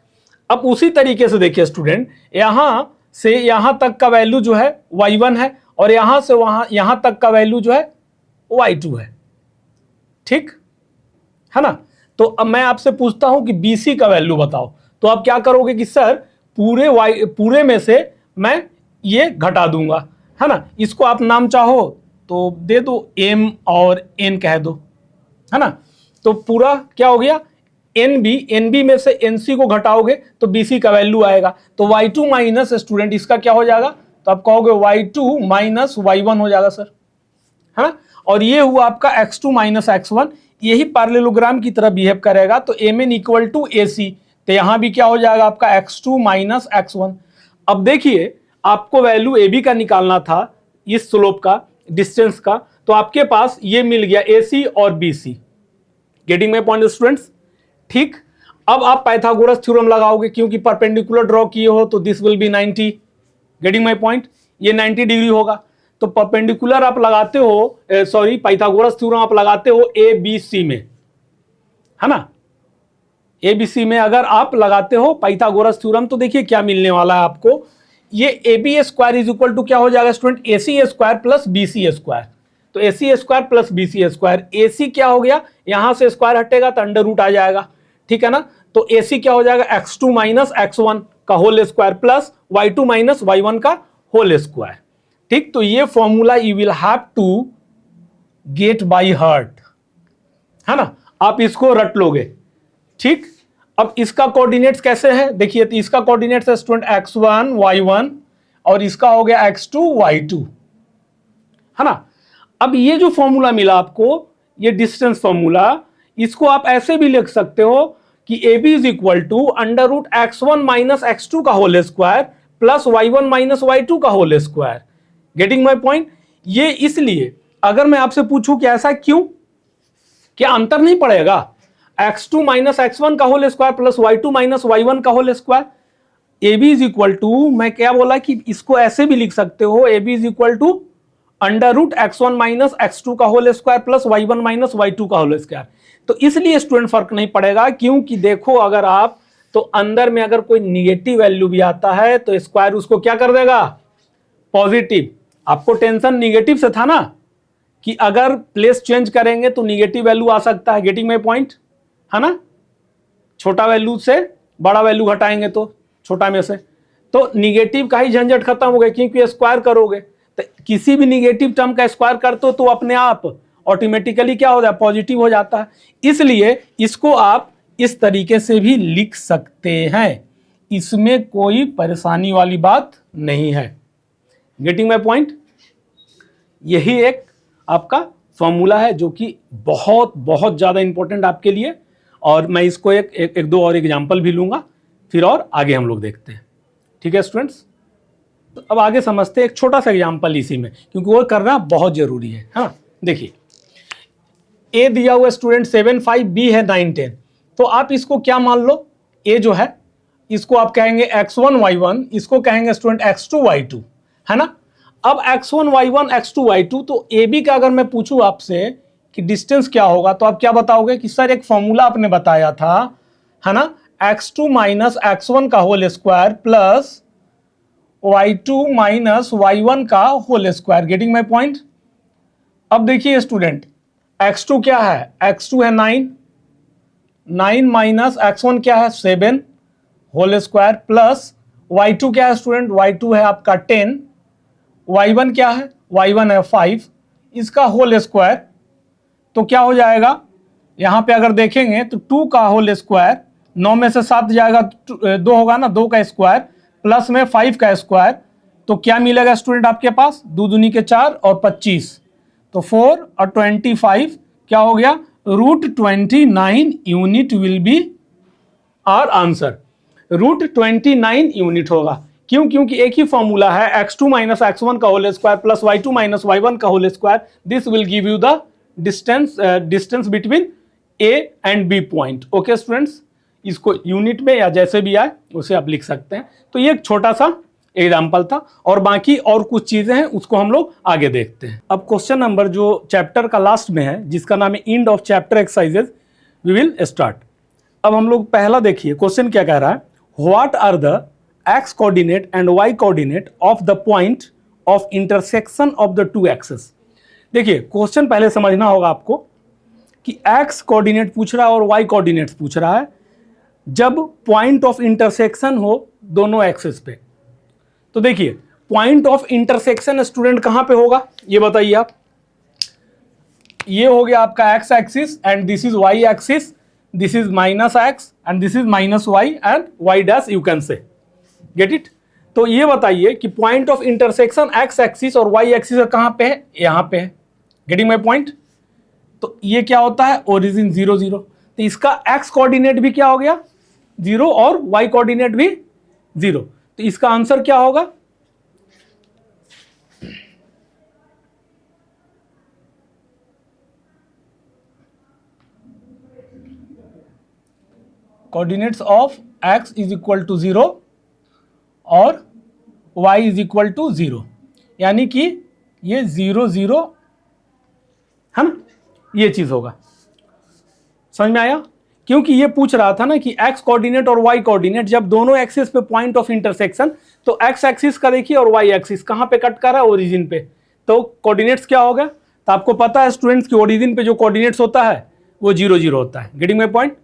अब उसी तरीके से देखिए स्टूडेंट, यहां से यहां तक का वैल्यू जो है y1 है, और यहां से यहां तक का वैल्यू जो है y2 है। ठीक है ना। तो अब मैं आपसे पूछता हूं कि BC का वैल्यू बताओ, तो आप क्या करोगे कि सर पूरे में से मैं ये घटा दूंगा, है ना। इसको आप नाम चाहो तो दे दो, M और N कह दो, है ना। तो पूरा क्या हो गया, NB में से NC को घटाओगे तो BC का वैल्यू आएगा। तो y2 माइनस स्टूडेंट इसका क्या हो जाएगा, तो आप कहोगे y2 माइनस y1 हो जाएगा सर, है ना। और ये हुआ आपका x2 माइनस x1, यही पैरेललोग्राम की तरह बिहेव करेगा। तो MN इक्वल टू AC, तो यहां भी क्या हो जाएगा आपका x2 माइनस x1। अब देखिए आपको वैल्यू AB का निकालना था, इस स्लोप का, डिस्टेंस का, तो आपके पास ये मिल गया AC और BC। Getting my point students. ठीक, अब आप पाइथागोरस थ्योरम लगाओगे, क्योंकि परपेंडिकुलर ड्रॉ किए हो तो this will be 90। Getting my point, ये 90 डिग्री होगा। तो परपेंडिकुलर आप लगाते हो, सॉरी पाइथागोरस थ्योरम आप लगाते हो ABC में, है ना। ABC में अगर आप लगाते हो पाइथागोरस थ्योरम, तो देखिए क्या मिलने वाला है आपको, ये AB square is equal to क्या हो जाएगा student, AC square plus BC square. तो AC square plus BC square, AC क्या हो गया, यहां से स्क्वायर हटेगा तो अंडर रूट आ जाएगा, ठीक है ना। तो AC क्या हो जाएगा, x2 माइनस x1 का whole square plus y2 minus y1 का होल स्क्वायर। ठीक, तो ये formula you will have to get by heart, है ना, आप इसको रट लोगे। ठीक, अब इसका कोऑर्डिनेट्स कैसे है देखिए, तो इसका कोऑर्डिनेट्स है स्टूडेंट x1 y1 और इसका हो गया x2 y2, है ना। अब ये जो फॉर्मूला मिला आपको, ये डिस्टेंस फॉर्मूला, इसको आप ऐसे भी लिख सकते हो कि AB is equal to under root x1 minus x2 का whole square plus y1 minus y2 का whole square. Getting my point. ये इसलिए, अगर मैं आपसे पूछूं कि ऐसा क्यों, क्या अंतर नहीं पड़ेगा, x2 माइनस x1 का whole square plus y2 minus y1 का whole square. AB is equal to, मैं क्या बोला कि इसको ऐसे भी लिख सकते हो, AB is equal to under root x1 minus x2 का whole square plus y1 minus y2 का होल स्क्वायर। तो इसलिए स्टूडेंट फर्क नहीं पड़ेगा, क्योंकि देखो अगर आप, तो अंदर में अगर कोई निगेटिव वैल्यू भी आता है तो स्क्वायर उसको क्या कर देगा, पॉजिटिव। आपको टेंशन निगेटिव से था ना, कि अगर प्लेस चेंज करेंगे तो निगेटिव वैल्यू आ सकता है। गेटिंग माय पॉइंट, है ना, छोटा वैल्यू से बड़ा वैल्यू घटाएंगे तो छोटा में से, तो निगेटिव का ही झंझट खत्म हो गया, क्योंकि स्क्वायर करोगे तो किसी भी निगेटिव टर्म का स्क्वायर करते हो तो अपने आप ऑटोमेटिकली क्या हो जाता है, पॉजिटिव हो जाता है। इसलिए इसको आप इस तरीके से भी लिख सकते हैं, इसमें कोई परेशानी वाली बात नहीं है। Getting my point. यही एक आपका फॉर्मूला है जो कि बहुत बहुत ज़्यादा इंपॉर्टेंट आपके लिए, और मैं इसको एक दो और एग्जाम्पल भी लूँगा, फिर और आगे हम लोग देखते हैं। ठीक है स्टूडेंट्स। तो अब आगे समझते हैं एक छोटा सा एग्जाम्पल इसी में, क्योंकि वो करना बहुत जरूरी है। हाँ देखिए, ए दिया हुआ स्टूडेंट 7 5, बी है 9 10। तो आप इसको क्या मान लो, ए जो है इसको आप कहेंगे x1 y1, इसको कहेंगे स्टूडेंट x2 y2, है ना। अब x1 y1 x2 y2, तो ए बी का अगर मैं पूछूं आपसे कि डिस्टेंस क्या होगा, तो आप क्या बताओगे कि सर एक फॉर्मूला आपने बताया था, है ना, x2 माइनस x1 का whole square plus y2 minus y1 का whole square. Getting my point. अब देखिए स्टूडेंट, x2 क्या है, x2 है 9, 9 माइनस x1 क्या है 7 होल स्क्वायर प्लस y2 क्या है स्टूडेंट, y2 है आपका 10, y1 क्या है, y1 है 5, इसका होल स्क्वायर। तो क्या हो जाएगा, यहां पे अगर देखेंगे तो 2 का होल स्क्वायर, 9 में से 7 जाएगा 2 होगा ना, 2 का स्क्वायर प्लस में 5 का स्क्वायर। तो क्या मिलेगा स्टूडेंट आपके पास, 2 दूनी के 4 और 25, तो 4 और 25 क्या हो गया, √29 unit will be our answer. √29 unit होगा। क्यों, क्योंकि एक ही फॉर्मूला है, x2 माइनस x1 का whole square plus y2 minus y1 का whole square. This will give you the distance between A and B point. Okay students, इसको यूनिट में या जैसे भी आए उसे आप लिख सकते हैं। तो ये एक छोटा सा एग्जाम्पल था, और बाकी और कुछ चीजें हैं उसको हम लोग आगे देखते हैं। अब क्वेश्चन नंबर जो चैप्टर का लास्ट में है, जिसका नाम है end of chapter exercises, we will start. अब हम लोग पहला देखिए क्वेश्चन क्या कह रहा है, what are the x coordinate and y coordinate of the point of intersection of the two axes. देखिए क्वेश्चन पहले समझना होगा आपको कि x कोऑर्डिनेट पूछ रहा है और y कोऑर्डिनेट्स पूछ रहा है जब पॉइंट ऑफ इंटरसेक्शन हो दोनों एक्सेस पे। तो देखिए पॉइंट ऑफ इंटरसेक्शन स्टूडेंट कहां पे होगा, ये बताइए आप। ये हो गया आपका x axis and this is y axis, this is minus x and this is minus y and y dash you can say, get it. तो ये बताइए कि point of intersection x axis और y एक्सिस कहां पे है, यहां पे है। Getting my point. तो ये क्या होता है, ओरिजिन 0 0। तो इसका x कोऑर्डिनेट भी क्या हो गया 0 और y कोऑर्डिनेट भी 0। तो इसका आंसर क्या होगा, coordinates of x is equal to 0 और y इज इक्वल टू 0, यानी कि ये 0 0 है ना, ये चीज होगा। समझ में आया, क्योंकि ये पूछ रहा था ना कि x कोऑर्डिनेट और y कोऑर्डिनेट जब दोनों एक्सिस पे पॉइंट ऑफ इंटरसेक्शन, तो x एक्सिस का देखिए और y एक्सिस कहां पे कट कर रहा है, ओरिजिन पे। तो कोऑर्डिनेट्स क्या होगा, तो आपको पता है स्टूडेंट्स की ओरिजिन पे जो कोऑर्डिनेट्स होता है वो 0 0 होता है। Getting my point.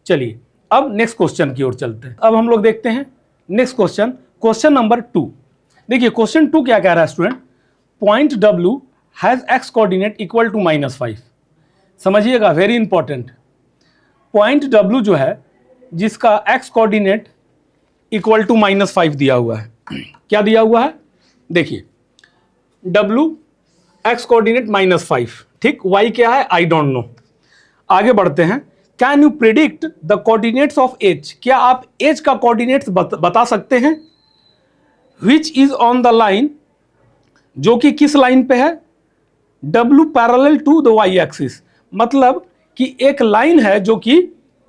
चलिए अब नेक्स्ट क्वेश्चन की ओर चलते हैं। अब हम लोग देखते हैं नेक्स्ट क्वेश्चन, क्वेश्चन नंबर 2। देखिए क्वेश्चन 2 क्या कह रहा है student, point W has x coordinate equal to -5। समझिएगा, वेरी इंपॉर्टेंट। पॉइंट W जो है जिसका x कोऑर्डिनेट इक्वल टू -5 दिया हुआ है। क्या दिया हुआ है, देखिए W x कोऑर्डिनेट -5, ठीक, y क्या है आई डोंट नो। आगे बढ़ते हैं, can you predict the coordinates of h, क्या आप h का कोऑर्डिनेट्स बता सकते हैं, which is on the line, जो कि किस लाइन पे है, W parallel to the y axis. मतलब कि एक लाइन है जो कि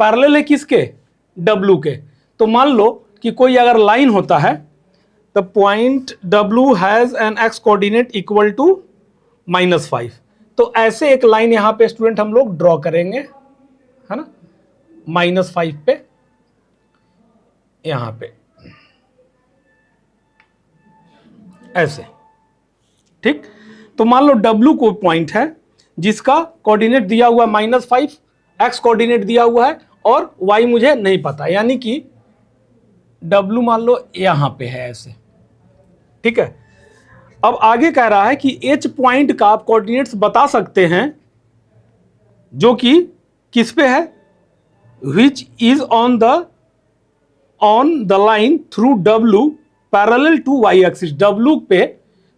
पैरेलल है किसके, W के। तो मान लो कि कोई अगर लाइन होता है, the point W has an x coordinate equal to -5। तो ऐसे एक लाइन यहां पे स्टूडेंट हम लोग ड्रॉ करेंगे, है ना, -5 पे, यहां पे ऐसे, ठीक। तो मान लो W को पॉइंट है जिसका कोऑर्डिनेट दिया हुआ -5, x कोऑर्डिनेट दिया हुआ है और y मुझे नहीं पता, यानी कि W मान लो यहां पे है ऐसे, ठीक है। अब आगे कह रहा है कि h पॉइंट का आप कोऑर्डिनेट्स बता सकते हैं जो कि किस पे है, which is on the line through W parallel to y axis. W पे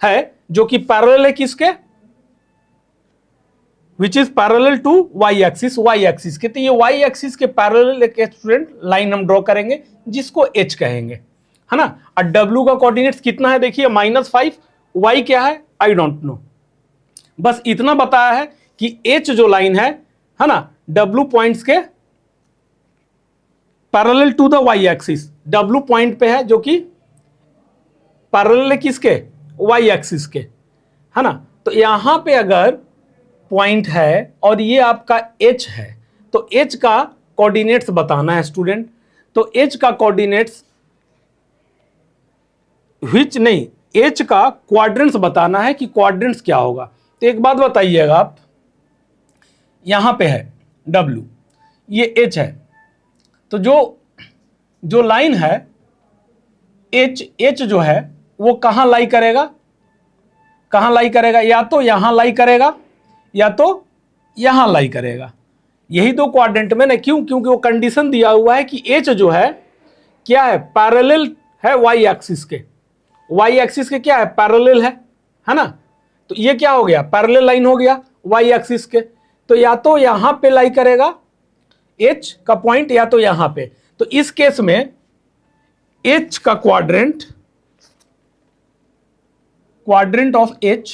है जो कि पैरेलल है किसके, which is parallel to y axis, y axis के। तो ये y एक्सिस के पैरेलल एक स्टूडेंट लाइन हम ड्रॉ करेंगे जिसको h कहेंगे। है ना। और W का कोऑर्डिनेट्स कितना है देखिए -5, Y क्या है आई डोंट नो। बस इतना बताया है कि H जो लाइन है ना, W पॉइंट्स के parallel to the Y axis, W point पे है जो कि पैरेलल है किसके, Y एक्सिस के, है ना। तो यहां पे अगर पॉइंट है और ये आपका H है तो H का कोऑर्डिनेट्स बताना है स्टूडेंट। तो H का कोऑर्डिनेट्स व्हिच नहीं, H का क्वाड्रेंट्स बताना है कि क्वाड्रेंट्स क्या होगा। तो एक बात बताइएगा आप, यहां पे है W, ये H है, तो जो लाइन है H जो है वो कहां लाई करेगा, कहां लाई करेगा, या तो यहां लाई करेगा या तो यहां लाई करेगा। यही दो क्वाड्रेंट में ना, क्यों, क्योंकि वो कंडीशन दिया हुआ है कि H जो है क्या है, पैरेलल है Y एक्सिस के, Y एक्सिस के क्या है, पैरेलल है ना। तो ये क्या हो गया, पैरेलल लाइन हो गया Y एक्सिस के। तो या तो यहां पे लाई करेगा H का पॉइंट या तो यहां पे। तो इस केस में H का quadrant of H,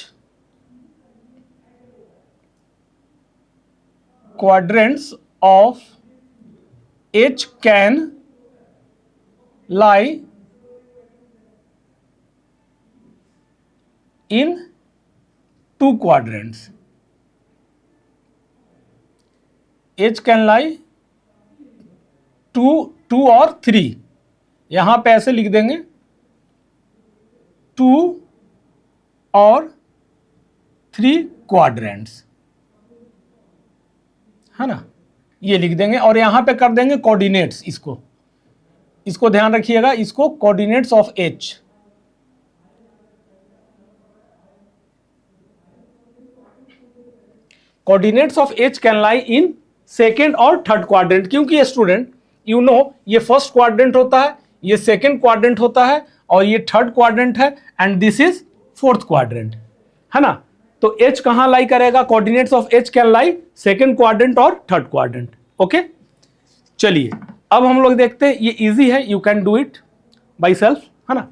quadrants of H can lie in two quadrants. H can lie two और 3, यहां पे ऐसे लिख देंगे 2 और 3 क्वाड्रेंट्स, है ना, ये लिख देंगे। और यहां पे कर देंगे कोऑर्डिनेट्स, इसको ध्यान रखिएगा, इसको coordinates of H। Coordinates of H can lie in second और थर्ड क्वाड्रेंट, क्योंकि स्टूडेंट यू नो ये फर्स्ट क्वाड्रेंट होता है, ये सेकेंड क्वाड्रेंट होता है और ये थर्ड क्वाड्रेंट है, and this is fourth quadrant, है ना। तो H कहां लाई करेगा, coordinates of H can lie second quadrant और थर्ड क्वाड्रेंट। ओके, चलिए अब हम लोग देखते हैं, ये इजी है, you can do it by self, है ना।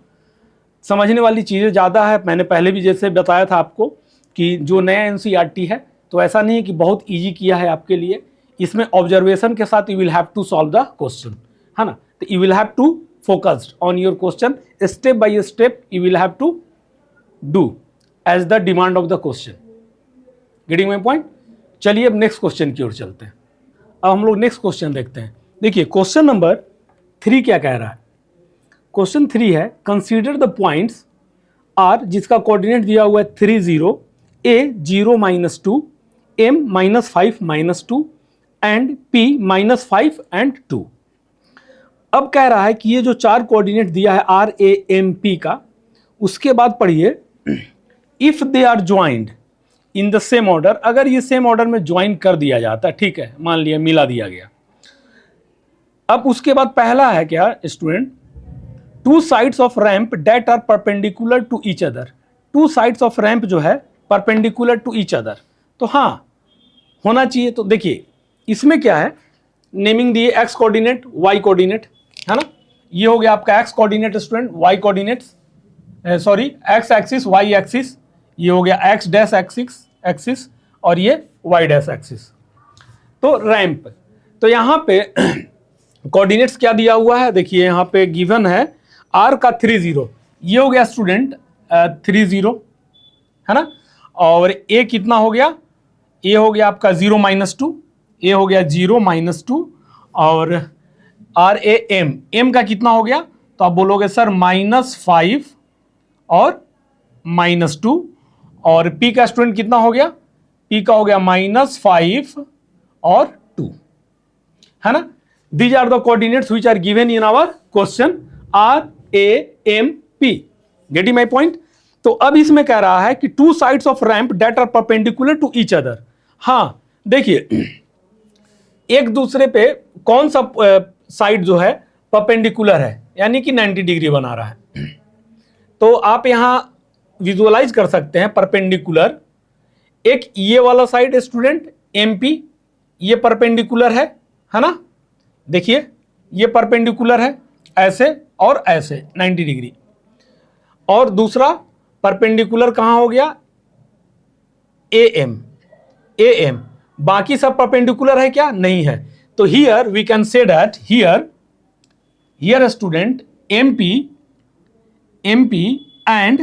समझने वाली चीज़ें ज़्यादा है, मैंने पहले भी जैसे बताया था आपको कि जो नया NCERT है तो ऐसा नहीं है कि बहुत ईजी किया है आपके लिए, इसमें ऑब्जर्वेशन के साथ you will have to solve the question, है ना। तो you will have to focused on your question, step by step you will have to do as the demand of the question. Getting my point. चलिए अब नेक्स्ट क्वेश्चन की ओर चलते हैं। अब हम लोग नेक्स्ट क्वेश्चन देखते हैं। देखिए क्वेश्चन नंबर 3 क्या कह रहा है। क्वेश्चन 3 है, कंसीडर द पॉइंट्स R जिसका कोऑर्डिनेट दिया हुआ है 3 0, A 0 -2, M -5 -2 and P -5 and 2। अब कह रहा है कि ये जो 4 कोऑर्डिनेट दिया है R A M P का, उसके बाद पढ़िए if they are joined in the same order, अगर ये सेम ऑर्डर में ज्वाइन कर दिया जाता है, ठीक है, मान लिया मिला दिया गया। अब उसके बाद पहला है क्या student, 2 sides of ramp that are perpendicular to each other. 2 sides of ramp जो है परपेंडिकुलर टू ईच अदर, तो हाँ होना चाहिए। तो देखिए इसमें क्या है, नेमिंग दिए x कोऑर्डिनेट y कोऑर्डिनेट, है ना। ये हो गया आपका x coordinate student, y coordinates sorry x axis y axis, ये हो गया x डैश एक्सिस और ये y डैश एक्सिस। तो रैंप, तो यहाँ पे कोऑर्डिनेट्स क्या दिया हुआ है, देखिए यहाँ पे गिवन है r का 3 0, ये हो गया स्टूडेंट 3 0, है ना। और a कितना हो गया, a हो गया आपका 0 -2, a हो गया 0 -2 और R A M का कितना हो गया, तो आप बोलोगे सर -5 और -2, और P का स्टूडेंट कितना हो गया, P का हो गया -5 और 2, है ना। These are the coordinates which are given in our question R A M P। Getting my point. तो अब इसमें कह रहा है कि 2 sides of ramp that are perpendicular to each other. हाँ देखिए एक दूसरे पे कौन सा साइड जो है परपेंडिकुलर है, यानी कि 90 डिग्री बना रहा है। तो आप यहां विजुअलाइज कर सकते हैं परपेंडिकुलर, एक ये वाला साइड स्टूडेंट MP, ये परपेंडिकुलर है ना, देखिए ये परपेंडिकुलर है ऐसे, और ऐसे 90 डिग्री। और दूसरा परपेंडिकुलर कहां हो गया, AM, बाकी सब परपेंडिकुलर है क्या, नहीं है। तो here we can say that here student MP and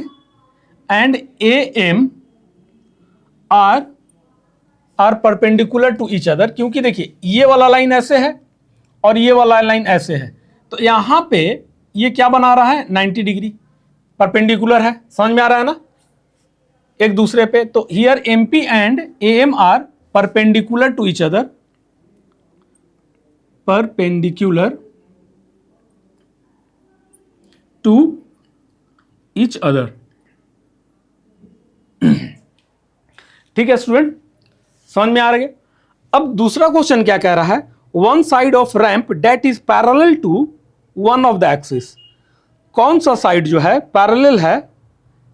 AM are perpendicular to each other, क्योंकि देखिए ये वाला लाइन ऐसे है और ये वाला लाइन ऐसे है, तो यहां पे ये क्या बना रहा है, 90 डिग्री परपेंडिकुलर है। समझ में आ रहा है ना एक दूसरे पे। तो here MP and AM are perpendicular to each other, perpendicular to each other. ठीक है स्टूडेंट, समझ में आ रही है। अब दूसरा क्वेश्चन क्या कह रहा है, one side of ramp that is parallel to one of the axis. कौन सा साइड जो है पैरेलल है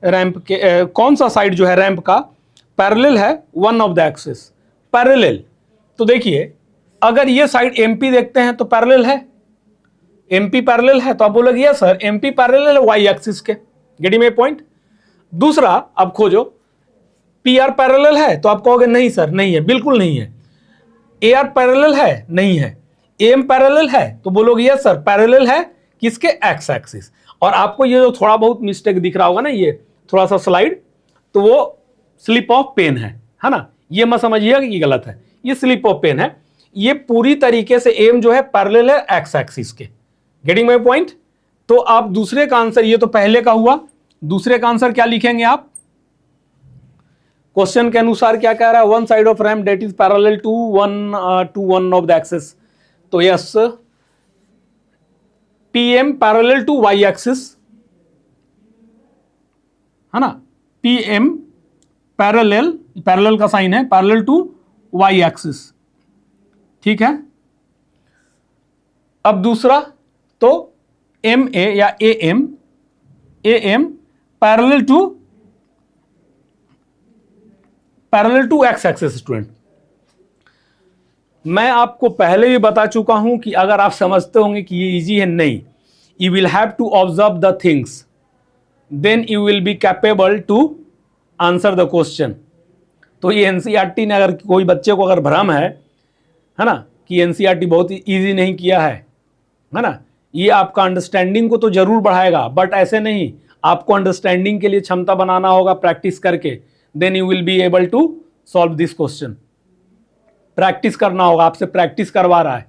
रैंप के, कौन सा साइड जो है रैंप का पैरेलल है one of the axis. Parallel, तो देखिए अगर ये साइड MP देखते हैं तो पैरेलल है, MP पैरेलल है, तो आप बोलोगे यस सर MP पैरेलल है वाई एक्सिस के। Getting my point. दूसरा अब खोजो PR पैरेलल है, तो आप कहोगे नहीं सर नहीं है, बिल्कुल नहीं है। AR पैरेलल है, नहीं है। AM पैरेलल है, तो बोलोगे यस सर पैरेलल है किसके, एक्स एक्सिस। और आपको ये जो थोड़ा बहुत मिस्टेक दिख रहा होगा ना, ये थोड़ा सा स्लाइड, तो वो स्लिप ऑफ पेन है ना, ये मत समझिएगा कि ये गलत है, ये स्लिप ऑफ पेन है। ये पूरी तरीके से एम जो है पैरेलल है एक्स एक्सिस के। Getting my point. तो आप दूसरे का आंसर, ये तो पहले का हुआ, दूसरे का आंसर क्या लिखेंगे आप, क्वेश्चन के अनुसार क्या कह रहा है, one side of ramp that is parallel to one of the axis. तो yes PM parallel to Y axis है ना, PM पैरेलल का साइन है, पैरेलल टू वाई एक्सिस। ठीक है। अब दूसरा तो MA या AM parallel to X axis. Student मैं आपको पहले भी बता चुका हूं कि अगर आप समझते होंगे कि ये इजी है, नहीं, you will have to observe the things, then you will be capable to answer the question. तो ये NCERT ने, अगर कोई बच्चे को अगर भ्रम है ना कि NCERT बहुत इजी नहीं किया है ना, ये आपका अंडरस्टैंडिंग को तो जरूर बढ़ाएगा, बट ऐसे नहीं, आपको अंडरस्टैंडिंग के लिए क्षमता बनाना होगा प्रैक्टिस करके, then you will be able to solve this question. Practice करना होगा, आपसे प्रैक्टिस करवा रहा है।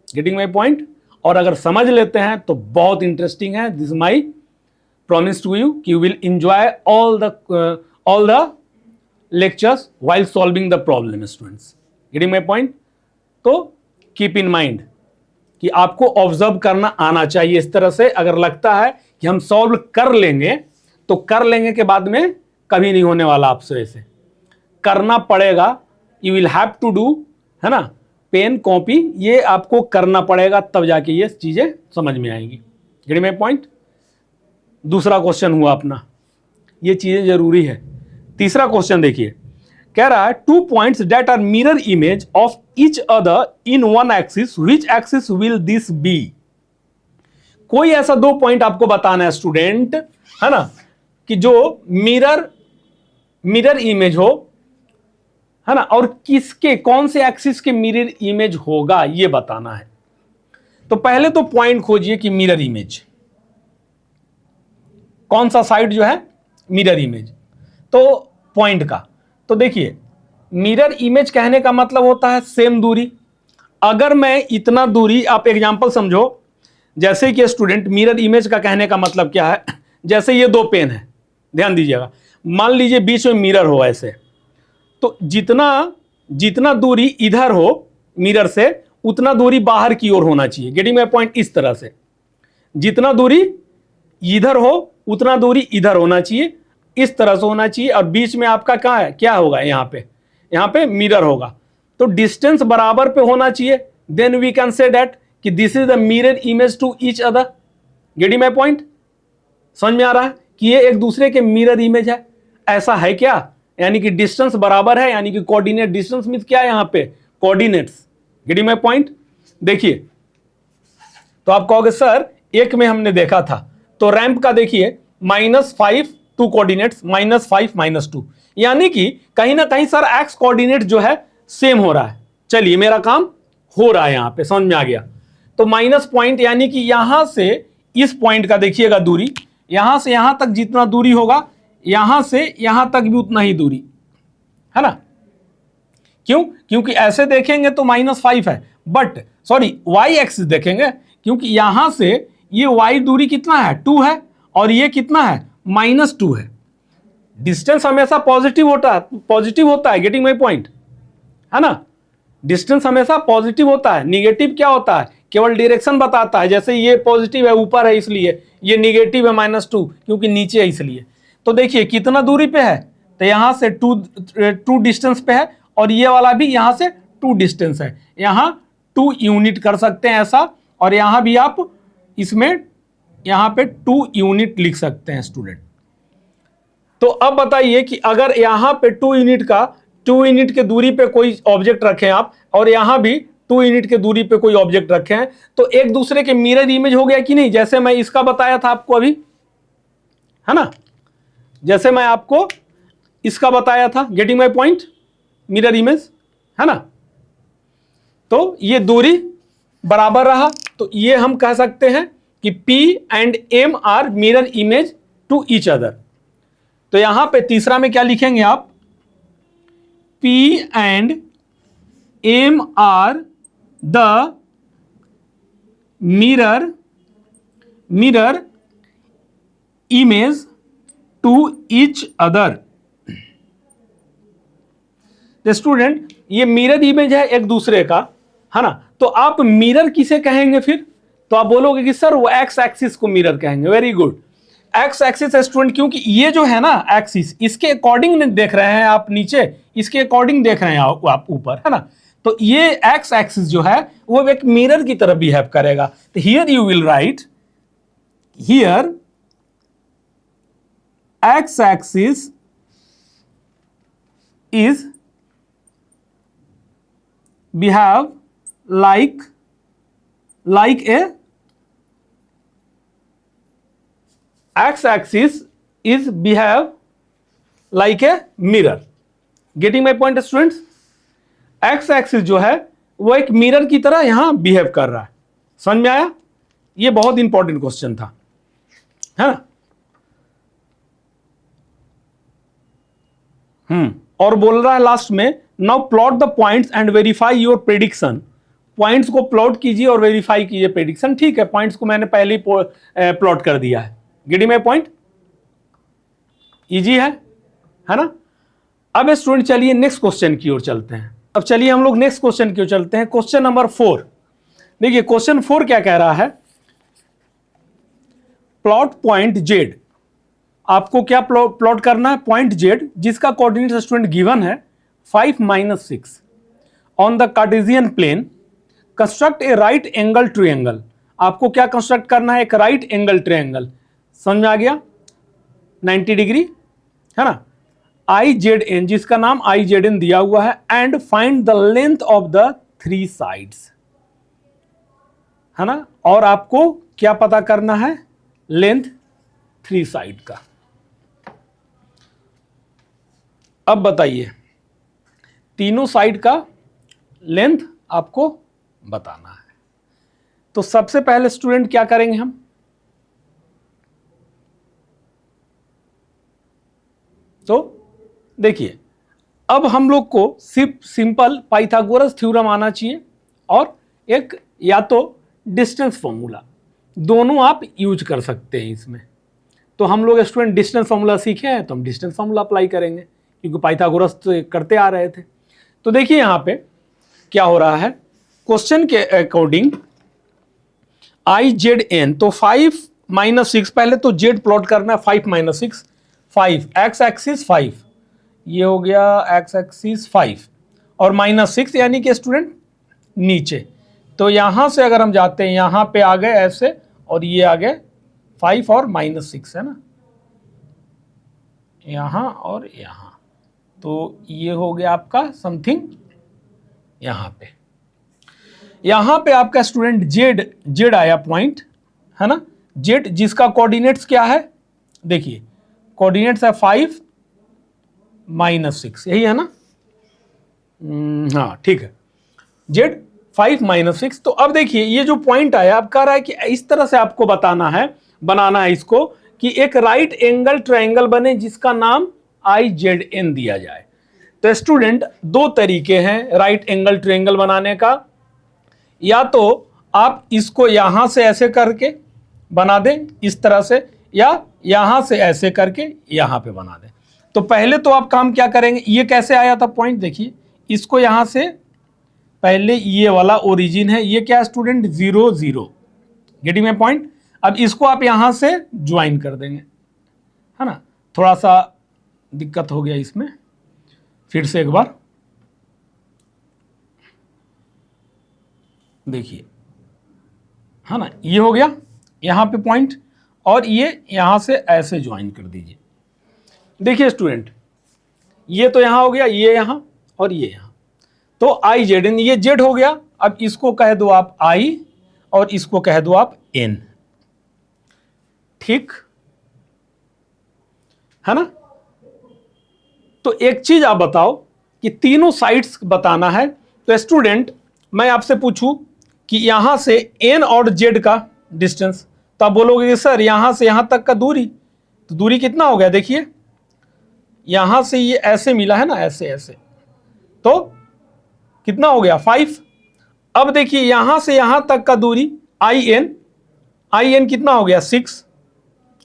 Getting my point. और अगर समझ लेते हैं तो बहुत इंटरेस्टिंग है। This my promise to you कि you will enjoy all the lectures while solving the problem students. Getting my point? तो कीप इन माइंड कि आपको ऑब्जर्व करना आना चाहिए इस तरह से। अगर लगता है कि हम सॉल्व कर लेंगे तो कर लेंगे के बाद में कभी नहीं होने वाला आपसे, ऐसे करना पड़ेगा। You will have to do, है ना, पेन कॉपी, ये आपको करना पड़ेगा, तब जाके ये चीजें समझ में आएंगी। Getting my point. दूसरा क्वेश्चन हुआ अपना, ये चीजें जरूरी है। तीसरा क्वेश्चन देखिए, कह रहा है two points that are mirror image of each other in one axis, which axis will this be. कोई ऐसा दो पॉइंट आपको बताना है स्टूडेंट, है ना, कि जो मिरर इमेज हो, है ना, और किसके, कौन से एक्सिस के मिरर इमेज होगा ये बताना है। तो पहले तो पॉइंट खोजिए कि मिरर इमेज कौन सा साइड जो है मिरर इमेज, तो पॉइंट का। तो देखिए मिरर इमेज कहने का मतलब होता है सेम दूरी। अगर मैं इतना दूरी, आप एग्जांपल समझो, जैसे कि स्टूडेंट मिरर इमेज का कहने का मतलब क्या है, जैसे ये दो पेन है, ध्यान दीजिएगा, मान लीजिए बीच में मिरर हो ऐसे, तो जितना दूरी इधर हो मिरर से उतना दूरी बाहर की ओर होना चाहिए। Getting my point. इस तरह से जितना दूरी इधर हो उतना दूरी इधर होना चाहिए, इस तरह से होना चाहिए। और बीच में आपका कहाँ है, क्या होगा, यहाँ पे मिरर होगा, तो डिस्टेंस बराबर पे होना चाहिए। Then we can say that कि this is the mirror image to each other. Getting my point. समझ में आ रहा है कि ये एक दूसरे के मिरर इमेज है। ऐसा है क्या, यानी कि डिस्टेंस बराबर है, यानी कि कोऑर्डिनेट डिस्टेंस मींस क्या है यहाँ पे, कोऑर्डिनेट्स। Getting my point. देखिए तो आप कहोगे सर एक में हमने देखा था, तो रैंप का देखिए -5 2 कोऑर्डिनेट्स -5 -2, यानी कि कहीं ना कहीं सर एक्स कोऑर्डिनेट जो है सेम हो रहा है। चलिए मेरा काम हो रहा है, यहां पे समझ में आ गया। तो माइनस पॉइंट यानी कि यहां से इस पॉइंट का देखिएगा दूरी, यहां से यहां तक जितना दूरी होगा, यहां से यहां तक भी उतना ही दूरी है ना। क्यों? क्योंकि ऐसे देखेंगे तो -5 है, बट सॉरी वाई एक्सिस देखेंगे, क्योंकि यहां से ये वाई दूरी कितना है 2 है, और ये कितना है -2 है। डिस्टेंस हमेशा पॉजिटिव होता है, गेटिंग माई पॉइंट, है ना। डिस्टेंस हमेशा पॉजिटिव होता है, निगेटिव क्या होता है, केवल डायरेक्शन बताता है। जैसे ये पॉजिटिव है ऊपर है इसलिए, ये निगेटिव है -2 क्योंकि नीचे है इसलिए। तो देखिए कितना दूरी पे है, तो यहां से 2 डिस्टेंस पे है, और ये वाला भी यहां से 2 डिस्टेंस है। यहां 2 यूनिट कर सकते हैं ऐसा, और यहां भी आप इसमें यहां पे 2 यूनिट लिख सकते हैं स्टूडेंट। तो अब बताइए कि अगर यहां पे 2 यूनिट के दूरी पे कोई ऑब्जेक्ट रखें आप, और यहां भी 2 यूनिट के दूरी पे कोई ऑब्जेक्ट रखे हैं, तो एक दूसरे के मिरर इमेज हो गया कि नहीं। जैसे मैं इसका बताया था आपको अभी, है ना, जैसे मैं आपको इसका बताया था, getting my point, mirror image, है ना। तो ये दूरी बराबर रहा, तो ये हम कह सकते हैं कि P and M are mirror image to each other. तो यहां पे तीसरा में क्या लिखेंगे आप, P and M are the mirror image to each other. Student ये मिरर इमेज है एक दूसरे का, है ना। तो आप मिरर किसे कहेंगे फिर, तो आप बोलोगे कि सर वो एक्स एक्सिस को मिरर कहेंगे। Very good, x axis student, क्योंकि ये जो है ना एक्सिस, इसके अकॉर्डिंग देख रहे हैं आप नीचे, इसके अकॉर्डिंग देख रहे हैं आप ऊपर, है ना। तो ये एक्स एक्सिस जो है वो एक मिरर की तरह बिहेव करेगा। तो here you will write, here x axis is behave like a x-axis is behave like a mirror. Getting my point students? x-axis जो है वो एक मिरर की तरह यहां बिहेव कर रहा है। समझ में आया? ये बहुत इंपॉर्टेंट क्वेश्चन था, है ना। और बोल रहा है लास्ट में, now plot the points and verify your prediction. Points को प्लॉट कीजिए और वेरीफाई कीजिए प्रेडिक्शन। ठीक है, पॉइंट्स को मैंने पहले ही प्लॉट कर दिया है। Getting my point? इजी है ना। अब स्टूडेंट चलिए नेक्स्ट क्वेश्चन की ओर चलते हैं। अब चलिए हम लोग नेक्स्ट क्वेश्चन की ओर चलते हैं, क्वेश्चन नंबर 4। देखिए क्वेश्चन 4 क्या कह रहा है, प्लॉट पॉइंट जेड। आपको क्या प्लॉट करना है, पॉइंट जेड जिसका कोऑर्डिनेट स्टूडेंट गिवन है 5 - 6 on the Cartesian plane. Construct a right angle triangle. आपको क्या कंस्ट्रक्ट करना है, एक राइट एंगल ट्रायंगल। समझ में आ गया, 90 डिग्री, है ना। IZN जिसका नाम IZN दिया हुआ है, and find the length of the 3 sides, है ना। और आपको क्या पता करना है, लेंथ 3 साइड का। अब बताइए तीनों साइड का लेंथ आपको बताना है। तो सबसे पहले स्टूडेंट क्या करेंगे हम, तो देखिए अब हम लोग को सिर्फ सिंपल पाइथागोरस थ्योरम आना चाहिए, और एक या तो डिस्टेंस फॉर्मूला, दोनों आप यूज कर सकते हैं इसमें। तो हम लोग स्टूडेंट डिस्टेंस फॉर्मूला सीखे हैं, तो हम डिस्टेंस फॉर्मूला अप्लाई करेंगे, क्योंकि पाइथागोरस तो करते आ रहे थे। तो देखिए यहां पे क्या हो रहा है, क्वेश्चन के अकॉर्डिंग IZN, तो 5 - 6, पहले तो जेड प्लॉट करना है, 5 - 6, 5 एक्स एक्सिस 5, ये हो गया एक्स एक्सिस 5, और -6 यानी कि स्टूडेंट नीचे। तो यहां से अगर हम जाते हैं, यहां पे आ गए ऐसे, और ये आ गए 5 और -6, है ना, यहां और यहां। तो ये हो गया आपका समथिंग यहां पे आपका स्टूडेंट जेड आया पॉइंट, है ना, जेड जिसका कोऑर्डिनेट्स क्या है, देखिए कोऑर्डिनेट्स है 5 - 6, यही है ना, हाँ ठीक है, जेड 5 - 6। तो अब देखिए ये जो पॉइंट आया, अब कह रहा है कि इस तरह से आपको बनाना है इसको कि एक राइट एंगल ट्रायंगल बने जिसका नाम IZN दिया जाए। तो स्टूडेंट दो तरीके हैं राइट एंगल ट्रायंगल बनाने का, या तो आप इसको यहां से ऐसे करके बना दें इस तरह से, या यहां से ऐसे करके यहां पे बना दें। तो पहले तो आप काम क्या करेंगे, ये कैसे आया था पॉइंट, देखिए इसको यहां से पहले ये वाला ओरिजिन है, ये क्या स्टूडेंट 0 0, गेटिंग माय पॉइंट। अब इसको आप यहां से ज्वाइन कर देंगे, है ना, थोड़ा सा दिक्कत हो गया इसमें, फिर से एक बार देखिए, है ना, ये हो गया यहां पे पॉइंट, और ये यहां से ऐसे ज्वाइन कर दीजिए। देखिए स्टूडेंट, ये तो यहां हो गया, ये यहां और ये यहां, तो IZN, ये जेड हो गया। अब इसको कह दो आप I और इसको कह दो आप N, ठीक है ना। तो एक चीज आप बताओ कि तीनों साइड्स बताना है। तो स्टूडेंट मैं आपसे पूछूं कि यहां से N और Z का डिस्टेंस, तो आप बोलोगे कि सर यहां से यहां तक का दूरी, तो दूरी कितना हो गया, देखिए यहां से ये ऐसे मिला है ना, ऐसे ऐसे, तो कितना हो गया 5। अब देखिए यहां से यहां तक का दूरी IN कितना हो गया 6।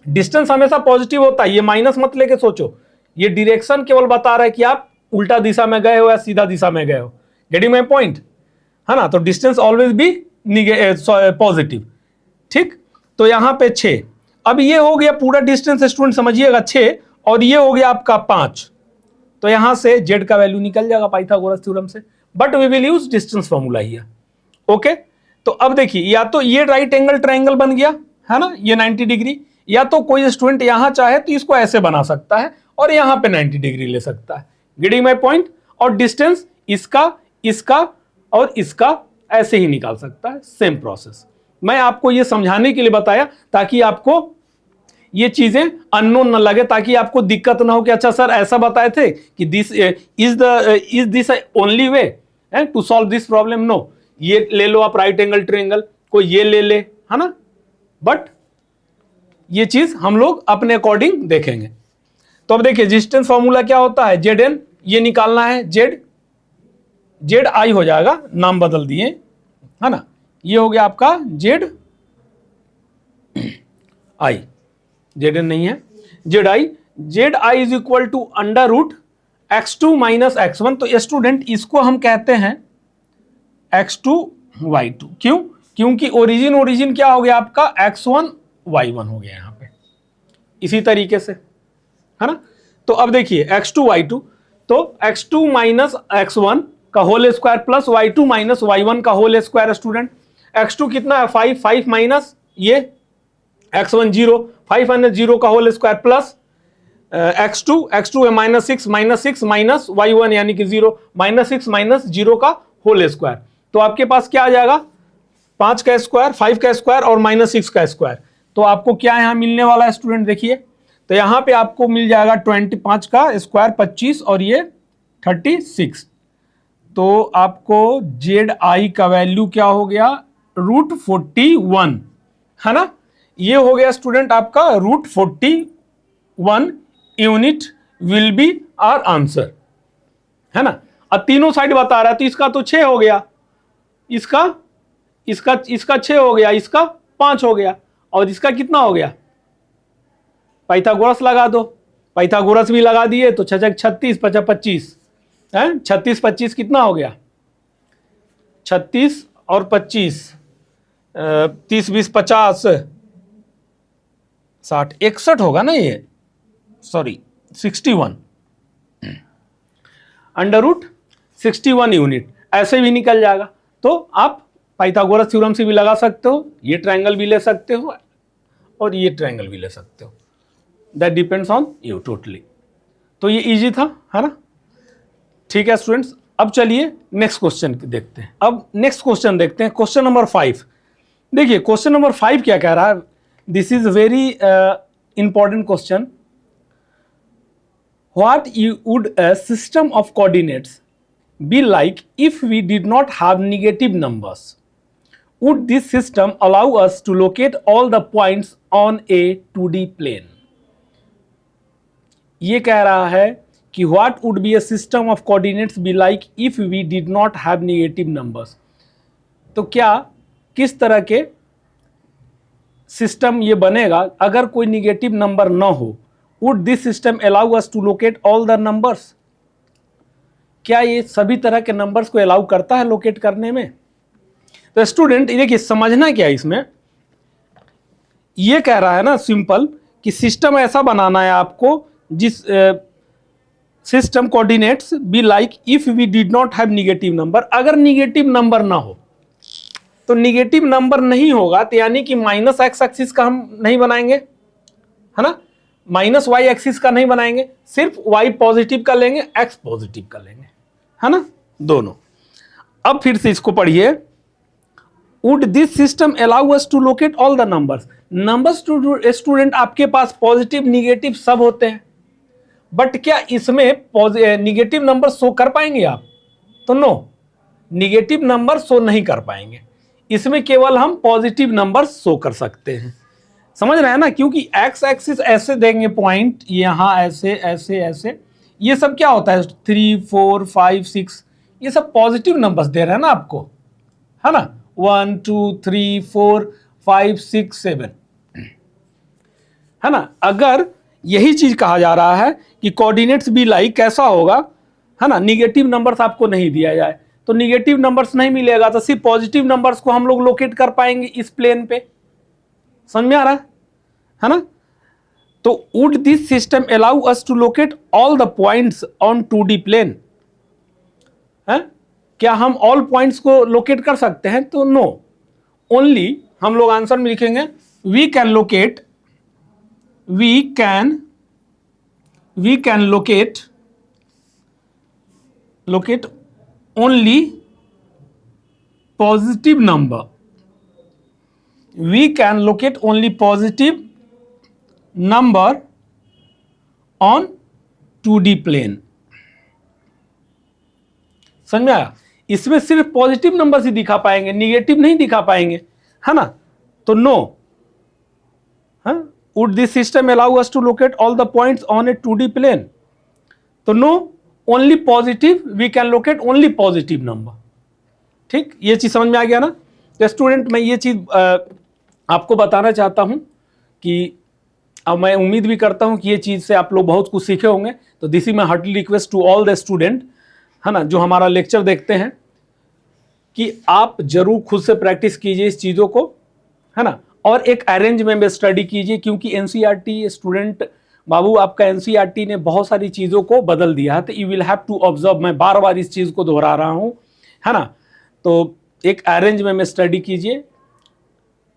डिस्टेंस हमेशा पॉजिटिव होता है, ये माइनस मत लेके सोचो, ये डायरेक्शन केवल बता रहा है कि आप उल्टा दिशा में गए हो या सीधा दिशा में गए हो, गेटिंग माय पॉइंट, है ना। तो डिस्टेंस ऑलवेज बी पॉजिटिव, ठीक। तो यहां पे 6, अब ये हो गया पूरा डिस्टेंस स्टूडेंट समझिएगा 6, और ये हो गया आपका 5। तो यहां से जेड का वैल्यू निकल जाएगा पाइथागोरस थ्योरम से, but we will use distance formula here, okay. तो अब देखिए या तो ये राइट एंगल ट्रायंगल बन गया, है ना, ये 90 डिग्री, या तो कोई स्टूडेंट यहां चाहे तो इसको ऐसे बना सकता है और यहां पे 90 डिग्री ले सकता है, गेटिंग माय पॉइंट। और डिस्टेंस इसका, इसका और इसका ऐसे ही निकाल सकता है, सेम प्रोसेस। मैं आपको ये समझाने के लिए बताया ताकि आपको ये चीजें अननोन न लगे, ताकि आपको दिक्कत ना हो कि अच्छा सर ऐसा बताए थे कि this is this only way to solve this problem. No, ये ले लो आप राइट एंगल ट्रायंगल, कोई ये ले, है ना, बट ये चीज हम लोग अपने अकॉर्डिंग देखेंगे। तो अब देखिए डिस्टेंस फॉर्मूला क्या होता है, ZN, ये निकालना है, ZI हो जाएगा, नाम बदल दिए, है ना, ये हो गया आपका ZI, ZN नहीं है, ZI is equal to √x2 - x1। तो स्टूडेंट इसको हम कहते हैं x2 y2, क्यों, क्योंकि ओरिजिन क्या हो गया आपका x1 y1 हो गया यहां पे, इसी तरीके से, है ना। तो अब देखिए x2 y2, तो x2 - x1 का whole square plus y2 - y1 का होल स्क्वायर। स्टूडेंट x2 कितना है 5 माइनस ये x1 0, 5 - 0 का होल स्क्वायर प्लस x2 है -6 माइनस y1 यानी कि 0, -6 - 0 का होल स्क्वायर। तो आपके पास क्या आ जाएगा 5 का स्क्वायर, 5 का स्क्वायर और -6 का स्क्वायर। तो आपको क्या यहां मिलने वाला है स्टूडेंट, देखिए तो यहां पे आपको मिल जाएगा 25 का स्क्वायर 25 और ये 36। तो आपको ZI का वैल्यू क्या हो गया √41, है ना, ये हो गया स्टूडेंट आपका √41 unit will be our answer, है ना। अब तीनों साइड बता रहा है, तो इसका तो 6 हो गया, इसका 6 हो गया, इसका 5 हो गया, और इसका कितना हो गया, पाइथागोरस लगा दो, पाइथागोरस भी लगा दिए तो 6 36 5 25 है, 36 25 कितना हो गया 36 और 25 30 20 50 60 61 होगा ना, ये सॉरी 61 √61 यूनिट, ऐसे भी निकल जाएगा। तो आप पाइथागोरस थ्योरम से भी लगा सकते हो, ये ट्रायंगल भी ले सकते हो और ये ट्रायंगल भी ले सकते हो, that depends on you totally. तो ये इजी था, है ना, ठीक है स्टूडेंट्स। अब चलिए नेक्स्ट क्वेश्चन देखते हैं। अब नेक्स्ट क्वेश्चन देखते हैं, क्वेश्चन नंबर 5। देखिए क्वेश्चन नंबर 5 क्या कह रहा है, this is very important question. What would a system of coordinates be like if we did not have negative numbers? Would this system allow us to locate all the points on a 2D plane? ये कह रहा है कि what would be a system of coordinates be like if we did not have negative numbers. तो क्या किस तरह के सिस्टम ये बनेगा अगर कोई निगेटिव नंबर ना हो? Would this system allow us to locate all the numbers? क्या ये सभी तरह के नंबर्स को अलाउ करता है लोकेट करने में? तो स्टूडेंट देखिए समझना क्या है इसमें, ये कह रहा है ना सिंपल कि सिस्टम ऐसा बनाना है आपको जिस system coordinates be like if we did not have negative number. अगर नेगेटिव नंबर ना हो तो नेगेटिव नंबर नहीं होगा तो यानी कि माइनस एक्स एक्सिस का हम नहीं बनाएंगे, है ना, माइनस वाई एक्सिस का नहीं बनाएंगे, सिर्फ वाई पॉजिटिव का लेंगे, एक्स पॉजिटिव का लेंगे, है ना, दोनों। अब फिर से इसको पढ़िए, would this system allow us to locate all the numbers? Numbers to student आपके पास पॉजिटिव निगेटिव सब होते हैं, बट क्या इसमें निगेटिव नंबर शो कर पाएंगे आप? तो नो, निगेटिव नंबर शो नहीं कर पाएंगे, इसमें केवल हम पॉजिटिव नंबर शो कर सकते हैं। समझ रहे हैं ना, क्योंकि एक्स एक्सिस ऐसे देंगे पॉइंट, यहाँ ऐसे ऐसे ऐसे, ये सब क्या होता है 3 4 5 6, ये सब पॉजिटिव नंबर्स दे रहे हैं ना आपको, है ना, 1 2 3 4 5 6 7, है ना। अगर यही चीज कहा जा रहा है कि कोऑर्डिनेट्स भी लाइक कैसा होगा, है ना, निगेटिव नंबर्स आपको नहीं दिया जाए तो निगेटिव नंबर्स नहीं मिलेगा, तो सिर्फ पॉजिटिव नंबर्स को हम लोग लोकेट कर पाएंगे इस प्लेन पे। समझ में आ रहा है ना? तो would this system allow us to locate all the points on 2D plane? है, क्या हम ऑल पॉइंट्स को लोकेट कर सकते हैं? तो नो, ओनली हम लोग आंसर में लिखेंगे we can locate only positive number. We can locate only positive number on 2D plane. समझ में आया? इसमें सिर्फ पॉजिटिव नंबर ही दिखा पाएंगे, निगेटिव नहीं दिखा पाएंगे, है ना। तो no, would this system allow us to locate all the points on a 2D plane? तो no, only positive, we can locate only positive number. ठीक, ये चीज समझ में आ गया ना? तो स्टूडेंट मैं ये चीज आपको बताना चाहता हूं कि अब मैं उम्मीद भी करता हूं कि ये चीज से आप लोग बहुत कुछ सीखे होंगे। तो this is my heartly request to all the student, है ना, जो हमारा लेक्चर देखते हैं, कि आप जरूर खुद से प्रैक्टिस कीजिए इस चीज़ों को, है ना, और एक अरेंजमेंट में स्टडी कीजिए, क्योंकि एनसीईआरटी स्टूडेंट बाबू आपका एनसीईआरटी ने बहुत सारी चीज़ों को बदल दिया है। तो you will have to observe, मैं बार बार इस चीज़ को दोहरा रहा हूँ, है ना। तो एक अरेंजमेंट में स्टडी कीजिए।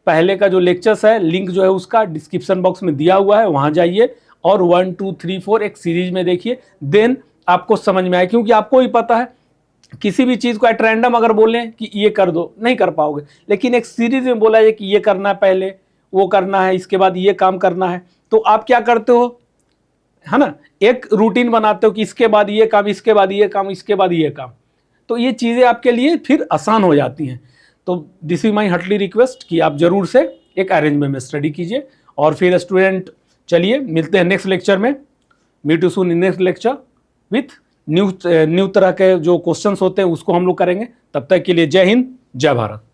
पहले का जो लेक्चर्स है लिंक जो है उसका डिस्क्रिप्शन बॉक्स में दिया हुआ है, वहाँ जाइए और 1 2 3 4 एक सीरीज में देखिए, देन आपको समझ में आए। क्योंकि आपको ही पता है किसी भी चीज़ को एट रैंडम अगर बोलें कि ये कर दो, नहीं कर पाओगे, लेकिन एक सीरीज में बोला है कि ये करना है, पहले वो करना है, इसके बाद ये काम करना है, तो आप क्या करते हो, है ना, एक रूटीन बनाते हो कि इसके बाद ये काम, इसके बाद ये काम, इसके बाद ये काम। तो ये चीज़ें आपके लिए फिर आसान हो जाती हैं। तो this is my heartly request कि आप जरूर से एक अरेंजमेंट में स्टडी कीजिए। और फिर स्टूडेंट चलिए मिलते हैं नेक्स्ट लेक्चर में। Meet you soon in next lecture with new तरह के जो क्वेश्चंस होते हैं उसको हम लोग करेंगे। तब तक के लिए जय हिंद, जय भारत।